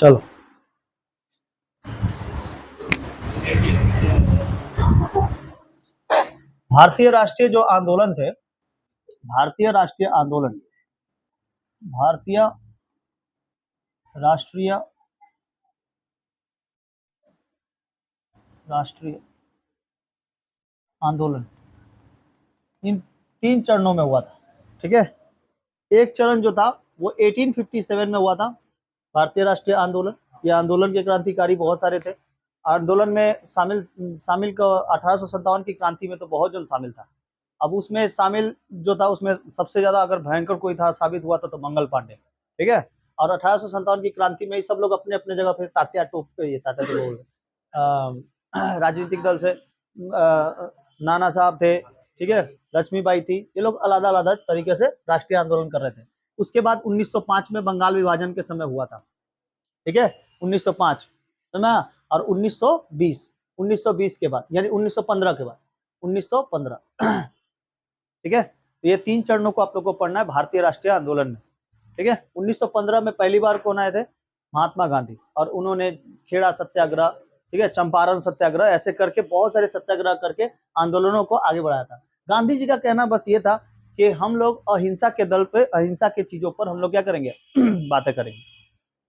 चलो, भारतीय राष्ट्रीय जो आंदोलन थे, भारतीय राष्ट्रीय आंदोलन, भारतीय राष्ट्रीय राष्ट्रीय आंदोलन इन 3 चरणों में हुआ था। ठीक है, एक चरण जो था वो 1857 में हुआ था, भारतीय राष्ट्रीय आंदोलन। ये आंदोलन के क्रांतिकारी बहुत सारे थे। आंदोलन में शामिल शामिल 1857 की क्रांति में तो बहुत जन शामिल था। अब उसमें शामिल जो था उसमें सबसे ज्यादा अगर भयंकर कोई था साबित हुआ था तो मंगल पांडे। ठीक है, और 1857 की क्रांति में सब लोग अपने अपने जगह पे तात्या टोप ये तात्या जो राजनीतिक दल से नाना साहब थे, ठीक है, लक्ष्मीबाई थी, ये लोग अलग अलग तरीके से राष्ट्रीय आंदोलन कर रहे थे। उसके बाद 1905 में बंगाल विभाजन के समय हुआ था। ठीक है, 1905 ना, और 1920 के बाद यानी 1915 के बाद 1915 ठीक है, तो ये 3 चरणों को आप लोग को पढ़ना है भारतीय राष्ट्रीय आंदोलन में। ठीक है, 1915 में पहली बार कौन आए थे? महात्मा गांधी, और उन्होंने खेड़ा सत्याग्रह, ठीक है, चंपारण सत्याग्रह, ऐसे करके बहुत सारे सत्याग्रह करके आंदोलनों को आगे बढ़ाया था। गांधी जी का कहना बस ये था कि हम लोग अहिंसा के दल पे, अहिंसा के चीजों पर हम लोग क्या करेंगे बातें करेंगे,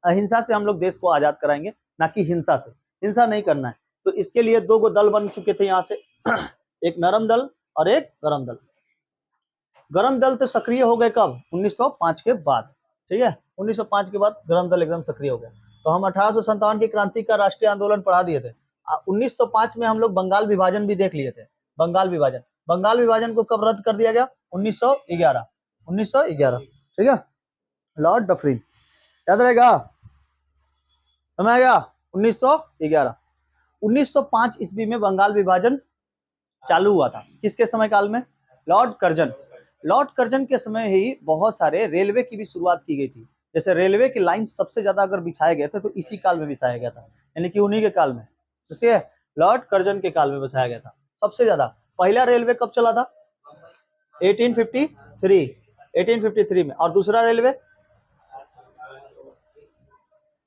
अहिंसा से हम लोग देश को आजाद कराएंगे, ना कि हिंसा से। हिंसा नहीं करना है। तो इसके लिए 2 दल बन चुके थे यहाँ से एक नरम दल और एक गरम दल। गरम दल तो सक्रिय हो गए कब? 1905 के बाद। ठीक है, 1905 के बाद गरम दल एकदम सक्रिय हो गया। तो हम 1857 की क्रांति का राष्ट्रीय आंदोलन पढ़ा दिए थे। 1905 में हम लोग बंगाल विभाजन भी देख लिए थे। बंगाल विभाजन को कब रद्द कर दिया गया? 1911। 1911, ठीक है, लॉर्ड डफरिन, याद रहेगा, समझ आ गया? 1911। 1905 ईस्वी में बंगाल विभाजन चालू हुआ था। किसके समय काल में? Lord Curzon. लॉर्ड कर्जन के समय ही बहुत सारे रेलवे की भी शुरुआत की गई थी। जैसे रेलवे की लाइन सबसे ज्यादा अगर बिछाए गए थे तो इसी काल में बिछाया गया था, यानी कि उन्हीं के काल में, ठीक है, लॉर्ड कर्जन के काल में बिछाया गया था सबसे ज्यादा। पहला रेलवे कब चला था? 1853, 1853 में। और दूसरा रेलवे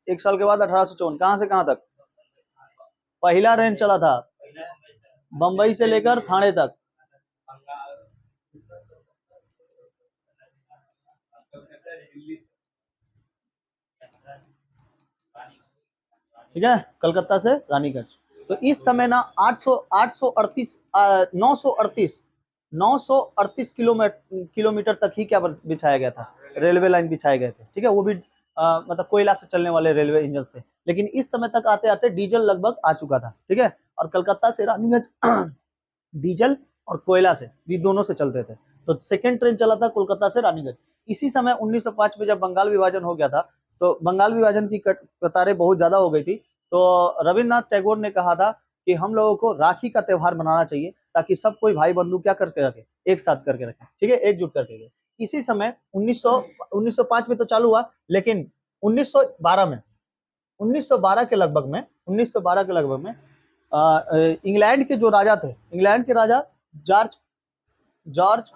1 साल के बाद 1854। कहां से कहां तक? पहला ट्रेन चला था बंबई से लेकर थाने तक। ठीक है, कलकत्ता से रानीगंज। तो इस समय ना 838 938 किलोमीटर तक ही क्या बिछाया गया था, रेलवे लाइन बिछाए गए थे। ठीक है, वो भी मतलब कोयला से चलने वाले रेलवे इंजन थे। लेकिन इस समय तक आते आते डीजल लगभग आ चुका था। ठीक है, और कलकत्ता से रानीगंज डीजल और कोयला से भी दोनों से चलते थे। तो सेकेंड ट्रेन चला था कोलकाता से रानीगंज। इसी समय 1905 में जब बंगाल विभाजन हो गया था, तो बंगाल विभाजन की कतारें बहुत ज्यादा हो गई थी। तो रविन्द्रनाथ टैगोर ने कहा था कि हम लोगों को राखी का त्योहार मनाना चाहिए, ताकि सब कोई भाई बंधु क्या करके रखे, एक साथ करके रखे, ठीक है, एकजुट करके रखे। इसी समय 1905 में तो चालू हुआ, लेकिन 1912 में 1912 के लगभग में 1912 के लगभग में इंग्लैंड के जो राजा थे, इंग्लैंड के राजा जॉर्ज जॉर्ज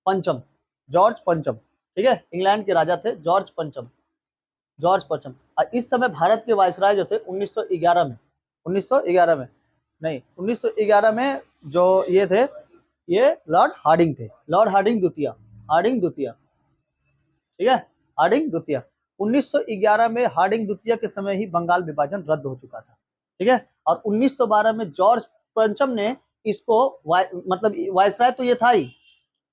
पंचम, जॉर्ज पंचम, ठीक है, इंग्लैंड के राजा थे जॉर्ज पंचम। और इस समय भारत के वायसराय जो थे 1911 में नहीं, 1911 में जो ये थे, ये लॉर्ड हार्डिंग थे, लॉर्ड हार्डिंग द्वितीय, हार्डिंग द्वितीय, ठीक है, हार्डिंग द्वितीय। 1911 में हार्डिंग द्वितीय के समय ही बंगाल विभाजन रद्द हो चुका था। ठीक है, और 1912 में जॉर्ज पंचम ने इसको मतलब वायसराय तो ये था ही,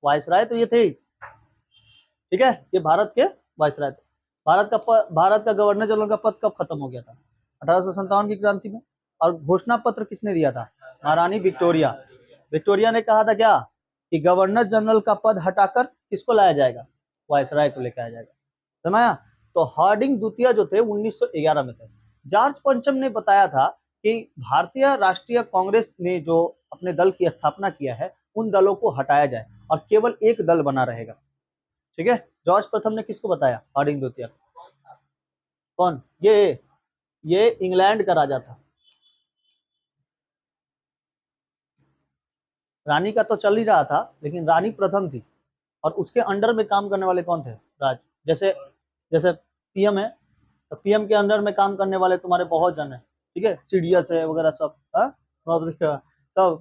वायसराय तो ये थे ही, ठीक है, ये भारत के वायसराय थे। भारत का गवर्नर जनरल का पद कब खत्म हो गया था? 1857 की क्रांति में। और घोषणा पत्र किसने दिया था? महारानी विक्टोरिया। विक्टोरिया ने कहा था क्या कि गवर्नर जनरल का पद हटाकर किसको लाया जाएगा? वायसराय को लेकर आया जाएगा। समझा? तो हार्डिंग द्वितीय जो थे 1911 में थे। जॉर्ज पंचम ने बताया था कि भारतीय राष्ट्रीय कांग्रेस ने जो अपने दल की स्थापना किया है, उन दलों को हटाया जाए और केवल एक दल बना रहेगा। ठीक है, जॉर्ज प्रथम ने किसको बताया? हार्डिंग द्वितीय। कौन? ये इंग्लैंड का राजा था। रानी का तो चल ही रहा था, लेकिन रानी प्रथम थी, और उसके अंडर में काम करने वाले कौन थे? राज। जैसे जैसे पीएम है, तो पीएम के अंडर में काम करने वाले तुम्हारे बहुत जन है, ठीक है, सीडीएस है वगैरह सब, हाँ, सब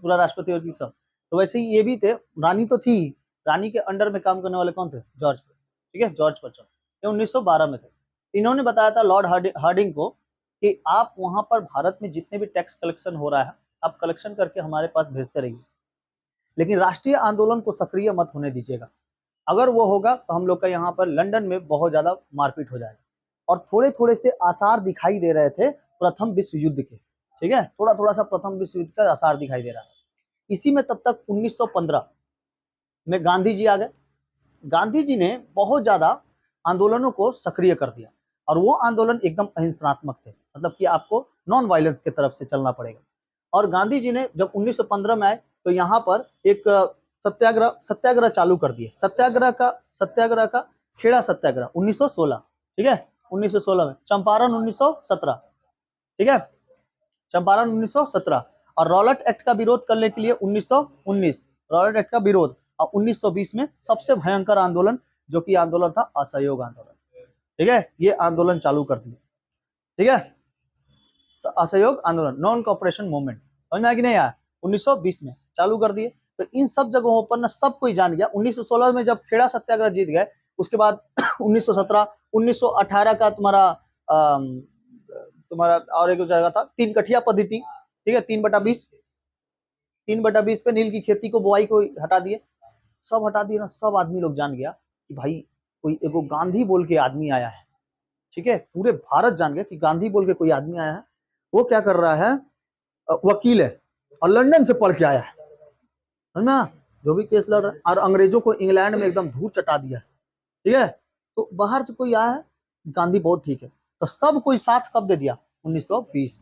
पूरा राष्ट्रपति और सब। तो वैसे ही ये भी थे, रानी तो थी, रानी के अंडर में काम करने वाले कौन थे? जॉर्ज, ठीक है, जॉर्ज पंचम, ये 1912 में थे। इन्होंने बताया था लॉर्ड हार्डिंग को कि आप वहां पर भारत में जितने भी टैक्स कलेक्शन हो रहा है आप कलेक्शन करके हमारे पास भेजते रहिए, लेकिन राष्ट्रीय आंदोलन को सक्रिय मत होने दीजिएगा। अगर वो होगा तो हम लोग का यहाँ पर लंदन में बहुत ज्यादा मारपीट हो जाएगा। और थोड़े थोड़े से आसार दिखाई दे रहे थे प्रथम विश्व युद्ध के, ठीक है, थोड़ा थोड़ा सा प्रथम विश्व युद्ध का आसार दिखाई दे रहा है। इसी में तब तक 1915 में गांधी जी आ गए। गांधी जी ने बहुत ज्यादा आंदोलनों को सक्रिय कर दिया, और वो आंदोलन एकदम अहिंसात्मक थे, मतलब कि आपको नॉन वायलेंस की तरफ से चलना पड़ेगा। और गांधी जी ने जब 1915 में आए तो यहाँ पर एक सत्याग्रह चालू कर दिए। सत्याग्रह का खेड़ा सत्याग्रह 1916, ठीक है, 1916 में, चंपारण 1917, ठीक है, चंपारण 1917, और रॉलेट एक्ट का विरोध करने के लिए 1919 रॉलेट एक्ट का विरोध, और 1920 में सबसे भयंकर आंदोलन जो कि आंदोलन था असहयोग आंदोलन, ठीक है, ये आंदोलन चालू कर दिए, ठीक है, असहयोग आंदोलन, नॉन कॉपरेशन मूवमेंट, समझ में आया कि नहीं आया? 1920 में चालू कर दिए। तो इन सब जगहों पर ना सब कोई जान गया। 1916 में जब खेड़ा सत्याग्रह जीत गए, उसके बाद 1917 1918 का तुम्हारा और एक जगह था तीन कठिया पद्धति, ठीक है, 3/20, 3/20 पे नील की खेती को बुआई को हटा दिए, सब हटा दिए ना, सब आदमी लोग जान गया कि भाई कोई एगो गांधी बोल के आदमी आया है, ठीक है, पूरे भारत जान गया कि गांधी बोल के कोई आदमी आया है। वो क्या कर रहा है? वकील है और लंदन से पढ़ के आया है ना, जो भी केस लड़ रहा है, और अंग्रेजों को इंग्लैंड में एकदम धूल चटा दिया, ठीक है। तो बाहर से कोई आया है, गांधी बहुत ठीक है, तो सब कोई साथ कब दे दिया? 1920,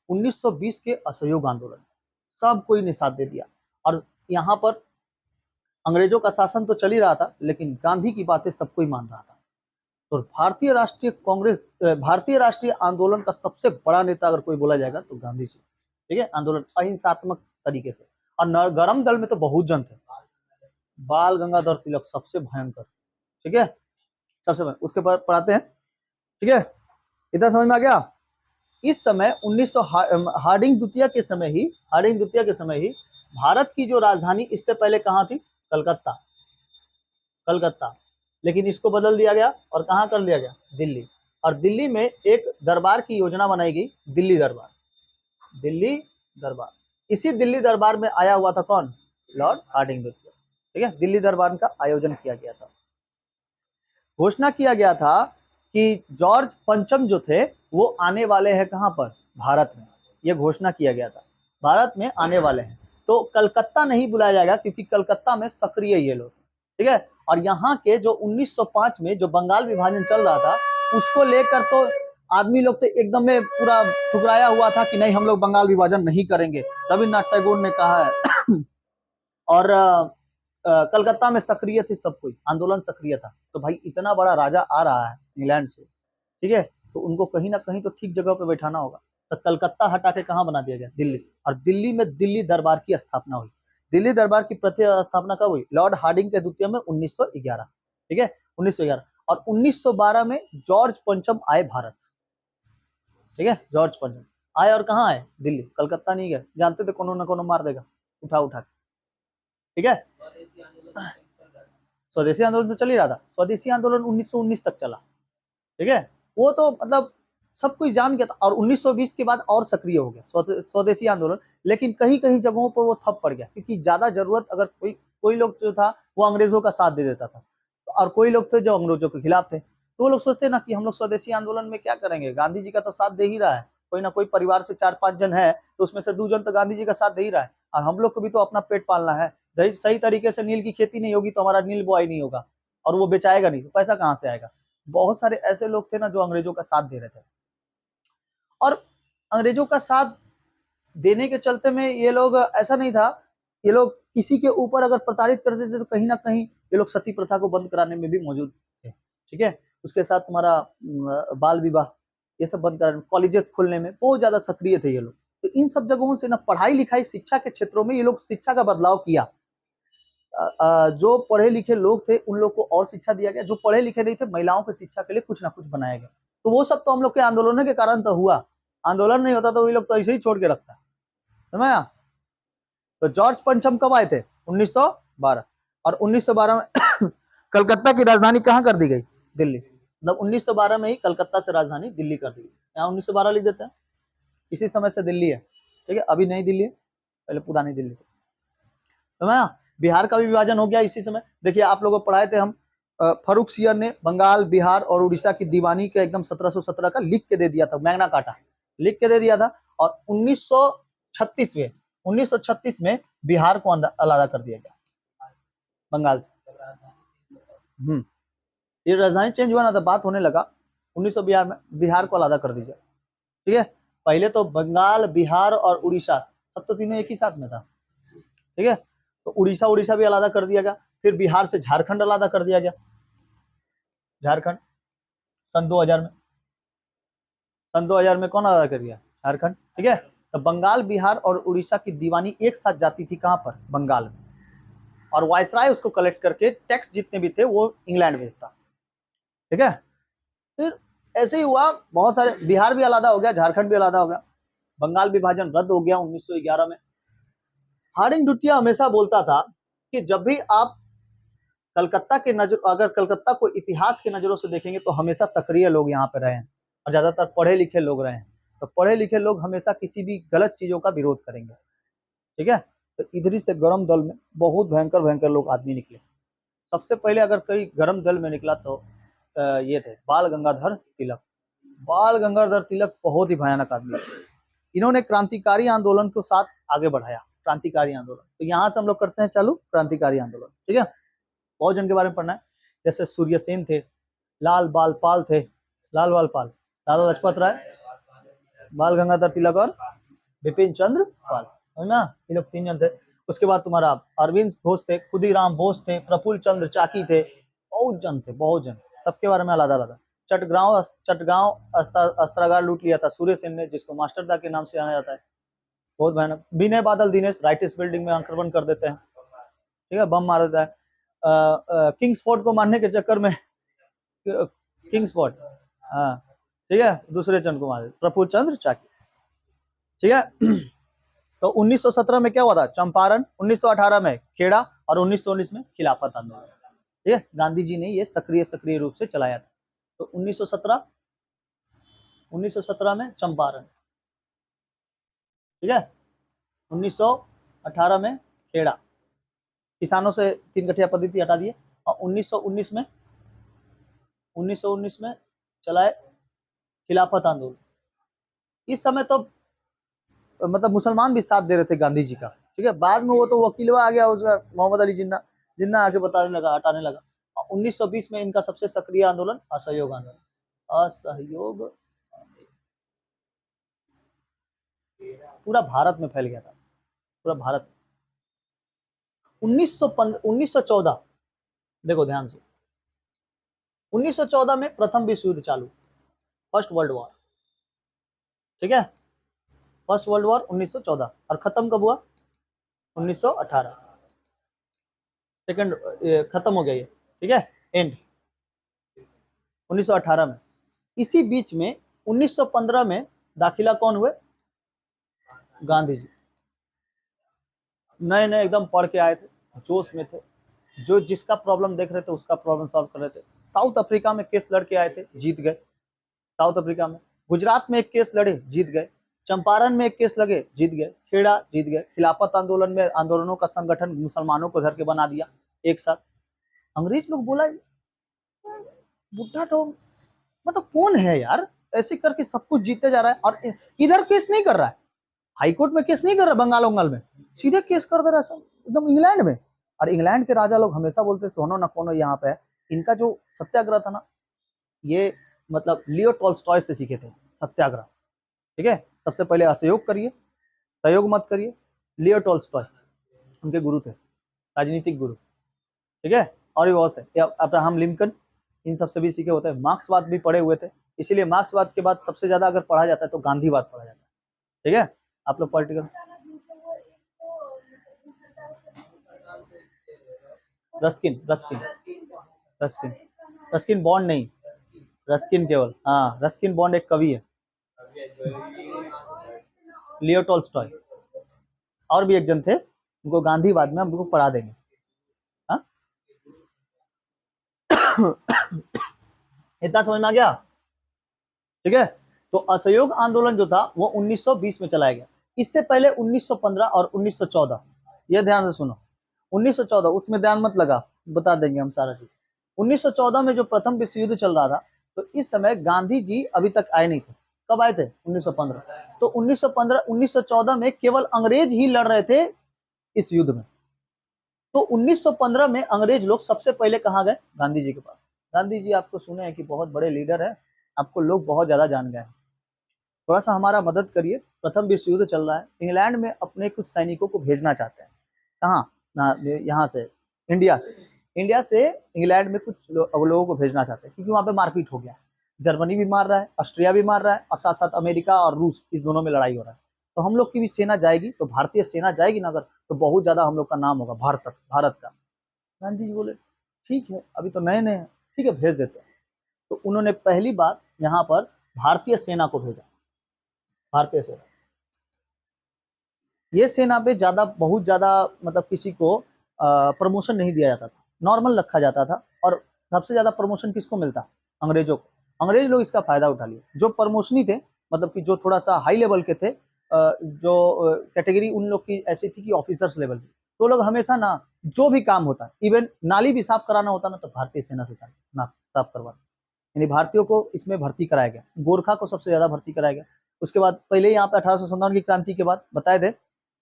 1920 के असहयोग आंदोलन, सब कोई ने साथ दे दिया। और यहाँ पर अंग्रेजों का शासन तो चल ही रहा था, लेकिन गांधी की बातें सब कोई मान रहा था। तो भारतीय राष्ट्रीय आंदोलन का सबसे बड़ा नेता अगर कोई बोला जाएगा तो गांधी जी, ठीक है, आंदोलन अहिंसात्मक तरीके से। और गरम दल में तो बहुत जन थे, बाल गंगाधर तिलक सबसे भयंकर, ठीक है, सबसे भयंकर। उसके बाद पढ़ाते हैं, ठीक है, इतना समझ में आ गया? इस समय 1900 हार्डिंग द्वितीय के समय ही भारत की जो राजधानी इससे पहले कहाँ थी? कलकत्ता, लेकिन इसको बदल दिया गया और कहाँ कर दिया गया? दिल्ली। और दिल्ली में एक दरबार की योजना बनाई गई, दिल्ली दरबार। इसी दिल्ली दरबार में आया हुआ था कौन? लॉर्ड हार्डिंग द्वितीय, ठीक है, दिल्ली दरबार का आयोजन किया गया था। घोषणा किया गया था कि जॉर्ज पंचम जो थे वो आने वाले हैं कहाँ पर? भारत में। यह घोषणा किया गया था, भारत में आने वाले हैं। तो कलकत्ता नहीं बुलाया जाएगा क्योंकि कलकत्ता में सक्रिय ये लोग, ठीक है। और यहाँ के जो 1905 में जो बंगाल विभाजन चल रहा था उसको लेकर तो आदमी लोग तो एकदम में पूरा ठुकराया हुआ था कि नहीं, हम लोग बंगाल विभाजन नहीं करेंगे, रविन्द्रनाथ टैगोर ने कहा है। और कलकत्ता में सक्रिय थे सब कोई, आंदोलन सक्रिय था। तो भाई इतना बड़ा राजा आ रहा है इंग्लैंड से, ठीक है, तो उनको कहीं ना कहीं तो ठीक जगह पे बैठाना होगा। तो कलकत्ता हटा के कहाँ बना दिया गया? दिल्ली। और दिल्ली में दिल्ली दरबार की स्थापना हुई। दिल्ली दरबार की स्थापना कब हुई? लॉर्ड हार्डिंग के द्वितीय में 1911, ठीक है, 1911। और 1912 में जॉर्ज पंचम आए भारत, ठीक है, जॉर्ज पंचम आए और कहाँ आए? दिल्ली, कलकत्ता नहीं गए, जानते थे कोनो ना कोनो मार देगा उठा उठा के, ठीक है। स्वदेशी आंदोलन तो चल ही रहा था, स्वदेशी आंदोलन 1919 तक चला, ठीक है, वो तो मतलब सब कुछ जान गया था। और 1920 के बाद और सक्रिय हो गया स्वदेशी आंदोलन, लेकिन कहीं कहीं जगहों पर वो ठप पड़ गया क्योंकि ज्यादा जरूरत अगर कोई लोग जो था वो अंग्रेजों का साथ दे देता था, और कोई लोग थे जो अंग्रेजों के खिलाफ थे। तो वो लोग सोचते ना कि हम लोग स्वदेशी आंदोलन में क्या करेंगे, गांधी जी का तो साथ दे ही रहा है, कोई ना कोई परिवार से 4-5 जन है तो उसमें से 2 जन तो गांधी जी का साथ दे ही रहा है, और हम लोग को भी तो अपना पेट पालना है। सही तरीके से नील की खेती नहीं होगी तो हमारा नील बुआई नहीं होगा, और वो बेचाएगा नहीं तो पैसा कहाँ से आएगा। बहुत सारे ऐसे लोग थे ना जो अंग्रेजों का साथ दे रहे थे, और अंग्रेजों का साथ देने के चलते में ये लोग, ऐसा नहीं था, ये लोग किसी के ऊपर अगर प्रताड़ित करते थे तो कहीं ना कहीं ये लोग सती प्रथा को बंद कराने में भी मौजूद थे, ठीक है। उसके साथ तुम्हारा बाल विवाह ये सब बंद कराने, कॉलेजेस खोलने में बहुत ज्यादा सक्रिय थे ये लोग। तो इन सब जगहों से ना पढ़ाई लिखाई शिक्षा के क्षेत्रों में ये लोग शिक्षा का बदलाव किया। जो पढ़े लिखे लोग थे उन लोग को और शिक्षा दिया गया, जो पढ़े लिखे नहीं थे महिलाओं की शिक्षा के लिए कुछ ना कुछ बनाया गया। तो वो सब तो हम लोग के आंदोलनों के कारण तो हुआ, आंदोलन नहीं होता तो वही लोग तो ऐसे ही छोड़ के रखता, समझ। तो जॉर्ज पंचम कब आए थे? 1912। और 1912 में कलकत्ता की राजधानी कहाँ कर दी गई? दिल्ली। मतलब 1912 में ही कलकत्ता से राजधानी दिल्ली कर दी गई। यहाँ 1912 लिख देते हैं, इसी समय से दिल्ली है, ठीक है। अभी नई दिल्ली है, पहले पुरानी दिल्ली थी, समझ। बिहार का भी विभाजन हो गया इसी समय। देखिए आप लोगों को पढ़ाए थे हम, फर्रुख सियर ने बंगाल, बिहार और उड़ीसा की दीवानी के एकदम 1717 का लिख के दे दिया था, मैग्ना कार्टा लिख के दे दिया था। और 1936 में बिहार को अलग कर दिया गया बंगाल से। ये राजधानी चेंज हुआ ना तो बात होने लगा 1900 बिहार में, बिहार को अलग कर दीजिए, ठीक है। पहले तो बंगाल, बिहार और उड़ीसा सब तो तीनों एक ही साथ में था, ठीक है। तो उड़ीसा भी अलग कर दिया गया, फिर बिहार से झारखंड अलग कर दिया गया, झारखंड सन 2000 में, सन 2000 में कौन अलग कर दिया? झारखंड, ठीक है। तो बंगाल, बिहार और उड़ीसा की दीवानी एक साथ जाती थी कहां पर? बंगाल में। और वायसराय उसको कलेक्ट करके टैक्स जितने भी थे वो इंग्लैंड भेजता, ठीक है। फिर ऐसे ही हुआ, बहुत सारे, बिहार भी अलग हो गया, झारखंड भी अलग हो गया, बंगाल विभाजन रद्द हो गया 1911 में। हार्डिंग डुटिया हमेशा बोलता था कि जब भी आप कलकत्ता के नजर, अगर कलकत्ता को इतिहास के नजरों से देखेंगे तो हमेशा सक्रिय लोग यहाँ पे रहे हैं और ज्यादातर पढ़े लिखे लोग रहे हैं। तो पढ़े लिखे लोग हमेशा किसी भी गलत चीजों का विरोध करेंगे, ठीक है। तो इधरी से गरम दल में बहुत भयंकर भयंकर लोग आदमी निकले। सबसे पहले अगर कोई गरम दल में निकला तो ये थे बाल गंगाधर तिलक। बाल गंगाधर तिलक बहुत ही भयानक आदमी, इन्होंने क्रांतिकारी आंदोलन को साथ आगे बढ़ाया, क्रांतिकारी आंदोलन। तो यहाँ से हम लोग करते हैं चालू क्रांतिकारी आंदोलन, ठीक है। बहुत जन के बारे में पढ़ना है, जैसे सूर्य सेन थे, लाल बाल पाल थे, लाल बाल पाल, लाला लाजपत राय, बाल गंगाधर तिलक और बिपिन चंद्र पाल, है ना, ये लोग 3 जन थे। उसके बाद तुम्हारा अरविंद घोष थे, खुदीराम बोस थे, प्रफुल्ल चंद्र चाकी थे, बहुत जन थे, बहुत जन, सबके बारे में अलग अलग। चटगांव अस्त्रागार लूट लिया था सूर्य सेन ने, जिसको मास्टरदा के नाम से जाना जाता है, बहुत भयानक। विनय बादल दिनेश राइटिस बिल्डिंग में आक्रमण कर देते हैं, ठीक है, बम मार देता है। किंग्स फोर्ट को मारने के चक्कर में, किंग्स फोर्ट, हाँ, ठीक है, दूसरे चंद्र को मार, प्रफुल्ल चंद्र चाकी, ठीक है। तो 1917 में क्या हुआ था? चंपारण, 1918 में खेड़ा और 1919 में खिलाफत आंदोलन, ठीक है। गांधी जी ने ये सक्रिय रूप से चलाया था। तो 1917 में चंपारण, ठीक है, 1918 में खेड़ा, किसानों से 3 गठिया पद्धति हटा दिए, और 1919 में चलाए खिलाफत आंदोलन। इस समय तो मतलब मुसलमान भी साथ दे रहे थे गांधी जी का, ठीक है। बाद में वो तो वकीलवा आ गया उसका, मोहम्मद अली जिन्ना, जिन्ना आके बताने लगा, हटाने लगा। 1920 में इनका सबसे सक्रिय आंदोलन असहयोग आंदोलन, असहयोग पूरा भारत में फैल गया था, पूरा भारत। 1914, देखो ध्यान से, 1914 में प्रथम विश्व युद्ध चालू, फर्स्ट वर्ल्ड वॉर, ठीक है। फर्स्ट वर्ल्ड वॉर 1914, और खत्म कब हुआ? 1918, सेकंड खत्म हो गया ये, ठीक है, एंड 1918 में। इसी बीच में 1915 में दाखिला कौन हुए? गांधी जी, नए नए एकदम पढ़ के आए थे, जोश में थे, जो जिसका प्रॉब्लम देख रहे थे उसका प्रॉब्लम सॉल्व कर रहे थे। साउथ अफ्रीका में केस लड़के आए थे, जीत गए, साउथ अफ्रीका में। गुजरात में एक केस लड़े, जीत गए। चंपारण में एक केस लगे, जीत गए। खेड़ा, जीत गए। खिलाफत आंदोलन में आंदोलनों का संगठन मुसलमानों को धर के बना दिया एक साथ। अंग्रेज लोग बोला बुढ़ा तो मतलब कौन है यार, ऐसे करके सब कुछ जीतते जा रहा है, और इधर केस नहीं कर रहा है, हाईकोर्ट में केस नहीं कर रहा, बंगाल बंगाल में सीधे केस कर दे रहा है सब एकदम इंग्लैंड में। और इंग्लैंड के राजा लोग हमेशा बोलते कोनो ना कोनो यहाँ पे है। इनका जो सत्याग्रह था ना, ये मतलब लियो टॉल्स्टॉय से सीखे थे सत्याग्रह, ठीक है। सबसे पहले असहयोग करिए, सहयोग मत करिए, लियो टॉल्स्टॉय उनके गुरु थे, राजनीतिक गुरु, ठीक है। और भी बहुत है, अब्राहम लिंकन, इन सबसे भी सीखे होते हैं। मार्क्सवाद भी पढ़े हुए थे, इसीलिए मार्क्सवाद के बाद सबसे ज्यादा अगर पढ़ा जाता है तो गांधीवाद पढ़ा जाता है, ठीक है। आप लोग political, Ruskin Ruskin Ruskin Ruskin bond नहीं, रस्किन केवल, हाँ रस्किन बॉन्ड एक कवि है। लियो टॉल्स्टॉय, और भी एक जन थे, उनको गांधीवाद में हम लोग पढ़ा देंगे। हाँ इतना समझ में आ गया, ठीक है। तो असहयोग आंदोलन जो था वो 1920 में चलाया गया। इससे पहले 1915 और 1914, ये ध्यान से सुनो, 1914 उसमें ध्यान मत लगा, बता देंगे हम सारा चीज। 1914 में जो प्रथम विश्व युद्ध चल रहा था, तो इस समय गांधी जी अभी तक आए नहीं थे। कब आए थे? 1915। तो 1915 1914 में केवल अंग्रेज ही लड़ रहे थे इस युद्ध में। तो 1915 में अंग्रेज लोग सबसे पहले कहाँ गए? गांधी जी के पास। गांधी जी आपको सुने हैं कि बहुत बड़े लीडर हैं, आपको लोग बहुत ज्यादा जान गए हैं, थोड़ा सा हमारा मदद करिए, प्रथम विश्व युद्ध चल रहा है, इंग्लैंड में अपने कुछ सैनिकों को भेजना चाहते हैं। कहाँ? यहाँ से, इंडिया से, इंडिया से इंग्लैंड में कुछ लोगों को भेजना चाहते हैं, क्योंकि वहां पे मारपीट हो गया। जर्मनी भी मार रहा है, ऑस्ट्रिया भी मार रहा है, और साथ साथ अमेरिका और रूस, इस दोनों में लड़ाई हो रहा है। तो हम लोग की भी सेना जाएगी, तो भारतीय सेना जाएगी ना अगर, तो बहुत ज्यादा हम लोग का नाम होगा भारत का। गांधी जी बोले ठीक है, अभी तो नए नए हैं, ठीक है भेज देते हैं। तो उन्होंने पहली बार यहाँ पर भारतीय सेना को भेजा। भारतीय सेना, ये सेना पे ज्यादा, बहुत ज्यादा मतलब किसी को प्रमोशन नहीं दिया जाता था, नॉर्मल रखा जाता था। और सबसे ज्यादा प्रमोशन किसको मिलता? अंग्रेजों को। अंग्रेज लोग इसका फायदा उठा लिया। जो प्रमोशनी थे, मतलब कि जो थोड़ा सा हाई लेवल के थे, जो कैटेगरी उन लोग की ऐसी थी कि ऑफिसर्स लेवल की, तो लोग हमेशा ना, जो भी काम होता, इवन नाली भी साफ कराना होता ना, तो भारतीय सेना से साफ करवाना। यानी भारतीयों को इसमें भर्ती कराया गया, गोरखा को सबसे ज्यादा भर्ती कराया गया। उसके बाद पहले यहाँ पे 1857 की क्रांति के बाद बताए थे,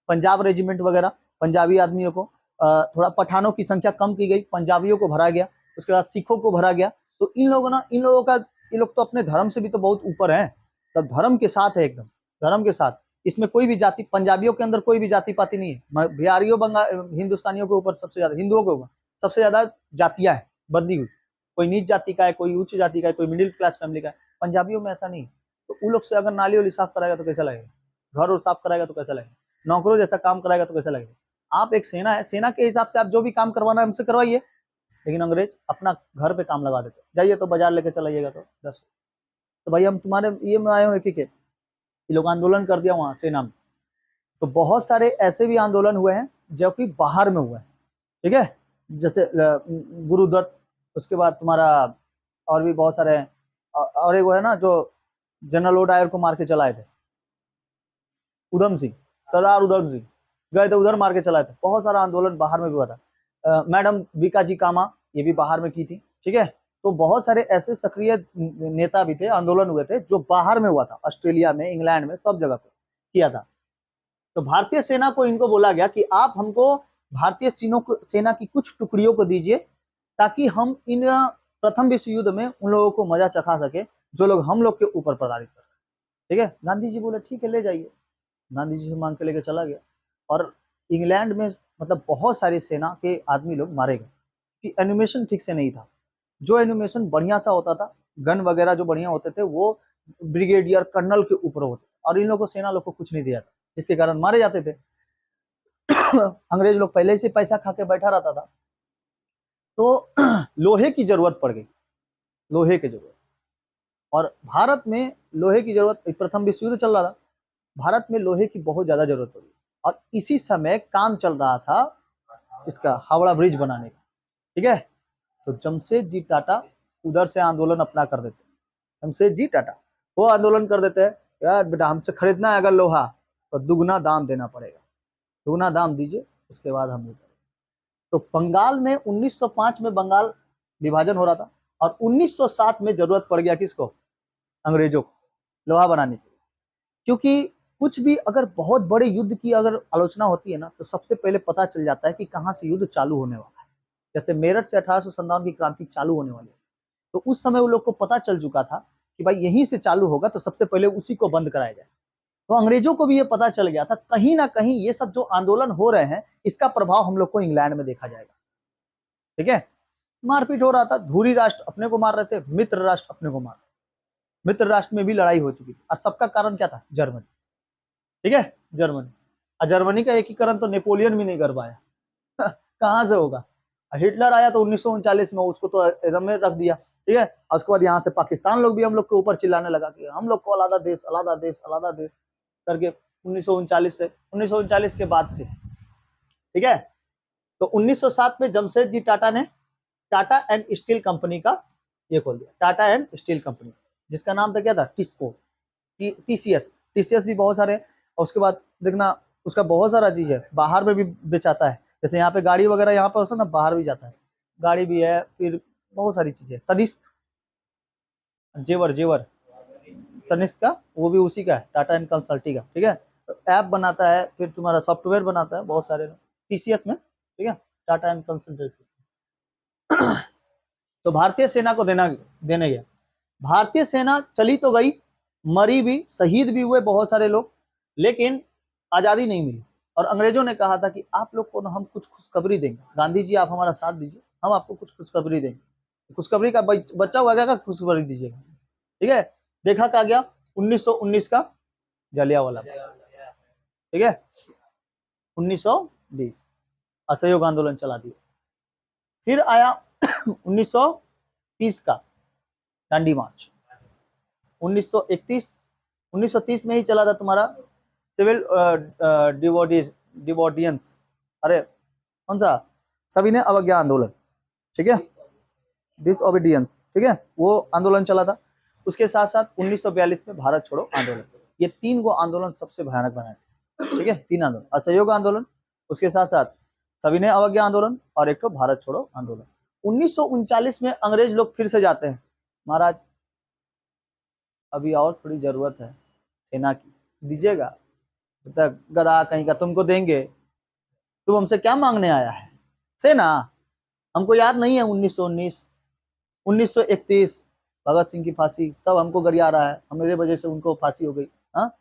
पंजाब रेजिमेंट वगैरह, पंजाबी आदमियों को, थोड़ा पठानों की संख्या कम की गई, पंजाबियों को भरा गया। उसके बाद सिखों को भरा गया। तो इन लोगों ना, इन लोगों का, ये लोग तो अपने धर्म से भी तो बहुत ऊपर हैं, तो धर्म के साथ है एकदम, धर्म के साथ। इसमें कोई भी जाति, पंजाबियों के अंदर कोई भी जाति पाति नहीं है। बिहारियों, बंगाल, हिंदुस्तानियों के ऊपर सबसे ज्यादा, हिंदुओं के ऊपर सबसे ज्यादा जातियां है बंदी हुई। कोई नीच जाति का है, कोई उच्च जाति का है, कोई मिडिल क्लास फैमिली का है। पंजाबियों में ऐसा नहीं। तो उन लोग से अगर नाली वाली साफ कराएगा तो कैसा लगेगा? घर और साफ कराएगा तो कैसा लगेगा? नौकरों जैसा काम कराएगा तो कैसा लगेगा? आप एक सेना है, सेना के हिसाब से आप जो भी काम करवाना है हमसे करवाइए। लेकिन अंग्रेज अपना घर पे काम लगा देते, जाइए तो बाजार लेके चलाइएगा तो 10। तो भाई हम तुम्हारे ये में आए हुए, ठीक है। ये लोग आंदोलन कर दिया वहां सेना में। तो बहुत सारे ऐसे भी आंदोलन हुए हैं जो कि बाहर में हुए हैं, ठीक है। जैसे गुरुदत्त, उसके बाद तुम्हारा और भी बहुत सारे हैं। और एक वो है ना जो जनरल ओ डायर को मार के चलाए थे, उधम सिंह, सरदार उधम सिंह, गए थे उधर मार के चलाए थे। बहुत सारा आंदोलन बाहर में भी हुआ था। मैडम बीकाजी कामा, ये भी बाहर में की थी, ठीक है। तो बहुत सारे ऐसे सक्रिय नेता भी थे, आंदोलन हुए थे जो बाहर में हुआ था, ऑस्ट्रेलिया में, इंग्लैंड में, सब जगह पे किया था। तो भारतीय सेना को इनको बोला गया कि आप हमको भारतीय सेना की कुछ टुकड़ियों को दीजिए, ताकि हम इन प्रथम विश्व युद्ध में उन लोगों को मजा चखा सके जो लोग हम लोग के ऊपर प्रताड़ित कर, ठीक है। गांधी जी बोले ठीक है ले जाइए। गांधी जी से मांग के लेके चला गया। और इंग्लैंड में मतलब बहुत सारी सेना के आदमी लोग मारे गए, कि एनिमेशन ठीक से नहीं था। जो एनिमेशन बढ़िया सा होता था, गन वगैरह जो बढ़िया होते थे, वो ब्रिगेडियर कर्नल के ऊपर होते, और इन लोगों को, सेना लोग को कुछ नहीं दिया था, जिसके कारण मारे जाते थे। अंग्रेज लोग पहले से पैसा खा के बैठा रहता था। तो लोहे की जरूरत पड़ गई, लोहे की जरूरत। और भारत में लोहे की जरूरत, प्रथम विश्व युद्ध चल रहा था, भारत में लोहे की बहुत ज्यादा जरूरत पड़ी। और इसी समय काम चल रहा था इसका, हावड़ा ब्रिज बनाने का, ठीक है। तो जमशेद जी टाटा उधर से आंदोलन अपना कर देते। जमशेद जी टाटा वो आंदोलन कर देते हैं, यार बेटा हमसे खरीदना है अगर लोहा, तो दुगना दाम देना पड़ेगा, दुगना दाम दीजिए, उसके बाद हम ये। तो बंगाल में 1905 में बंगाल विभाजन हो रहा था, और 1907 में जरूरत पड़ गया किसको? अंग्रेजों को, लोहा बनाने की। क्योंकि कुछ भी अगर बहुत बड़े युद्ध की अगर आलोचना होती है ना, तो सबसे पहले पता चल जाता है कि कहाँ से युद्ध चालू होने वाला है। जैसे मेरठ से 1857 की क्रांति चालू होने वाली है, तो उस समय उन लोग को पता चल चुका था कि भाई यहीं से चालू होगा, तो सबसे पहले उसी को बंद कराया जाए। तो अंग्रेजों को भी ये पता चल गया था, कहीं ना कहीं ये सब जो आंदोलन हो रहे हैं, इसका प्रभाव हम लोग को इंग्लैंड में देखा जाएगा, ठीक है। मारपीट हो रहा था, धूरी राष्ट्र अपने को मार रहे थे, मित्र राष्ट्र अपने को मार, मित्र राष्ट्र में भी लड़ाई हो चुकी थी। और सबका कारण क्या था? जर्मनी, ठीक है, जर्मनी। और जर्मनी का एकीकरण तो नेपोलियन भी नहीं कर पाया। कहाँ से होगा? हिटलर आया तो 1939 में उसको तो एकदम में रख दिया, ठीक है। और उसके बाद यहाँ से पाकिस्तान लोग भी हम लोग के ऊपर चिल्लाने लगा कि हम लोग को अलादा देश, अलादा देश, अलादा देश करके 1939 के बाद से, ठीक है। तो 1907 में जमशेद जी टाटा ने टाटा एंड स्टील कंपनी का ये खोल दिया, टाटा एंड स्टील कंपनी, जिसका नाम था क्या था, टिस्को, टीसीएस। टीसीएस भी बहुत सारे, और उसके बाद देखना उसका बहुत सारा चीज है, बाहर में भी बेचाता है, जैसे यहाँ पे गाड़ी वगैरह यहाँ पर होता है ना, बाहर भी जाता है, गाड़ी भी है, फिर बहुत सारी चीजें। तनिष्क जेवर, जेवर तनिष्क का, वो भी उसी का है, टाटा एंड कंसल्टी का, ठीक है। तो ऐप बनाता है, फिर तुम्हारा सॉफ्टवेयर बनाता है, बहुत सारे टीसीएस में, ठीक है, टाटा एंड कंसल्टेंसी। तो भारतीय सेना को देने गया। भारतीय सेना चली तो गई, मरी भी, शहीद भी हुए बहुत सारे लोग, लेकिन आजादी नहीं मिली। और अंग्रेजों ने कहा था कि आप लोग को ना हम कुछ खुशखबरी देंगे, गांधी जी आप हमारा साथ दीजिए, हम आपको कुछ खुशखबरी देंगे। खुशखबरी का बच्चा हुआ क्या, खुशखबरी दीजिएगा, ठीक है। देखा क्या गया, 1919 का जलियांवाला बाग, ठीक है, 1920 असहयोग आंदोलन चला दिया। फिर आया 1930 का दांडी मार्च, 1930 में ही चला था तुम्हारा सिविल डिवोडियंस, अरे कौन सा, सविनय अवज्ञा आंदोलन, ठीक है, डिसओबीडियंस, ठीक है, वो आंदोलन चला था। उसके साथ साथ 1942 में भारत छोड़ो आंदोलन, ये 3 गो आंदोलन सबसे भयानक बनाए थे, ठीक है, 3 आंदोलन, असहयोग आंदोलन, उसके साथ साथ सविनय अवज्ञा आंदोलन, और एक तो भारत छोड़ो आंदोलन। 1939 में अंग्रेज लोग फिर से जाते हैं, महाराज अभी और थोड़ी जरूरत है सेना की, दीजिएगा, गधा कहीं का, तुमको देंगे, तुम हमसे क्या मांगने आया है, सेना, हमको याद नहीं है 1919, 1931 भगत सिंह की फांसी, सब हमको गरिया रहा है, मेरे वजह से उनको फांसी हो गई, हाँ,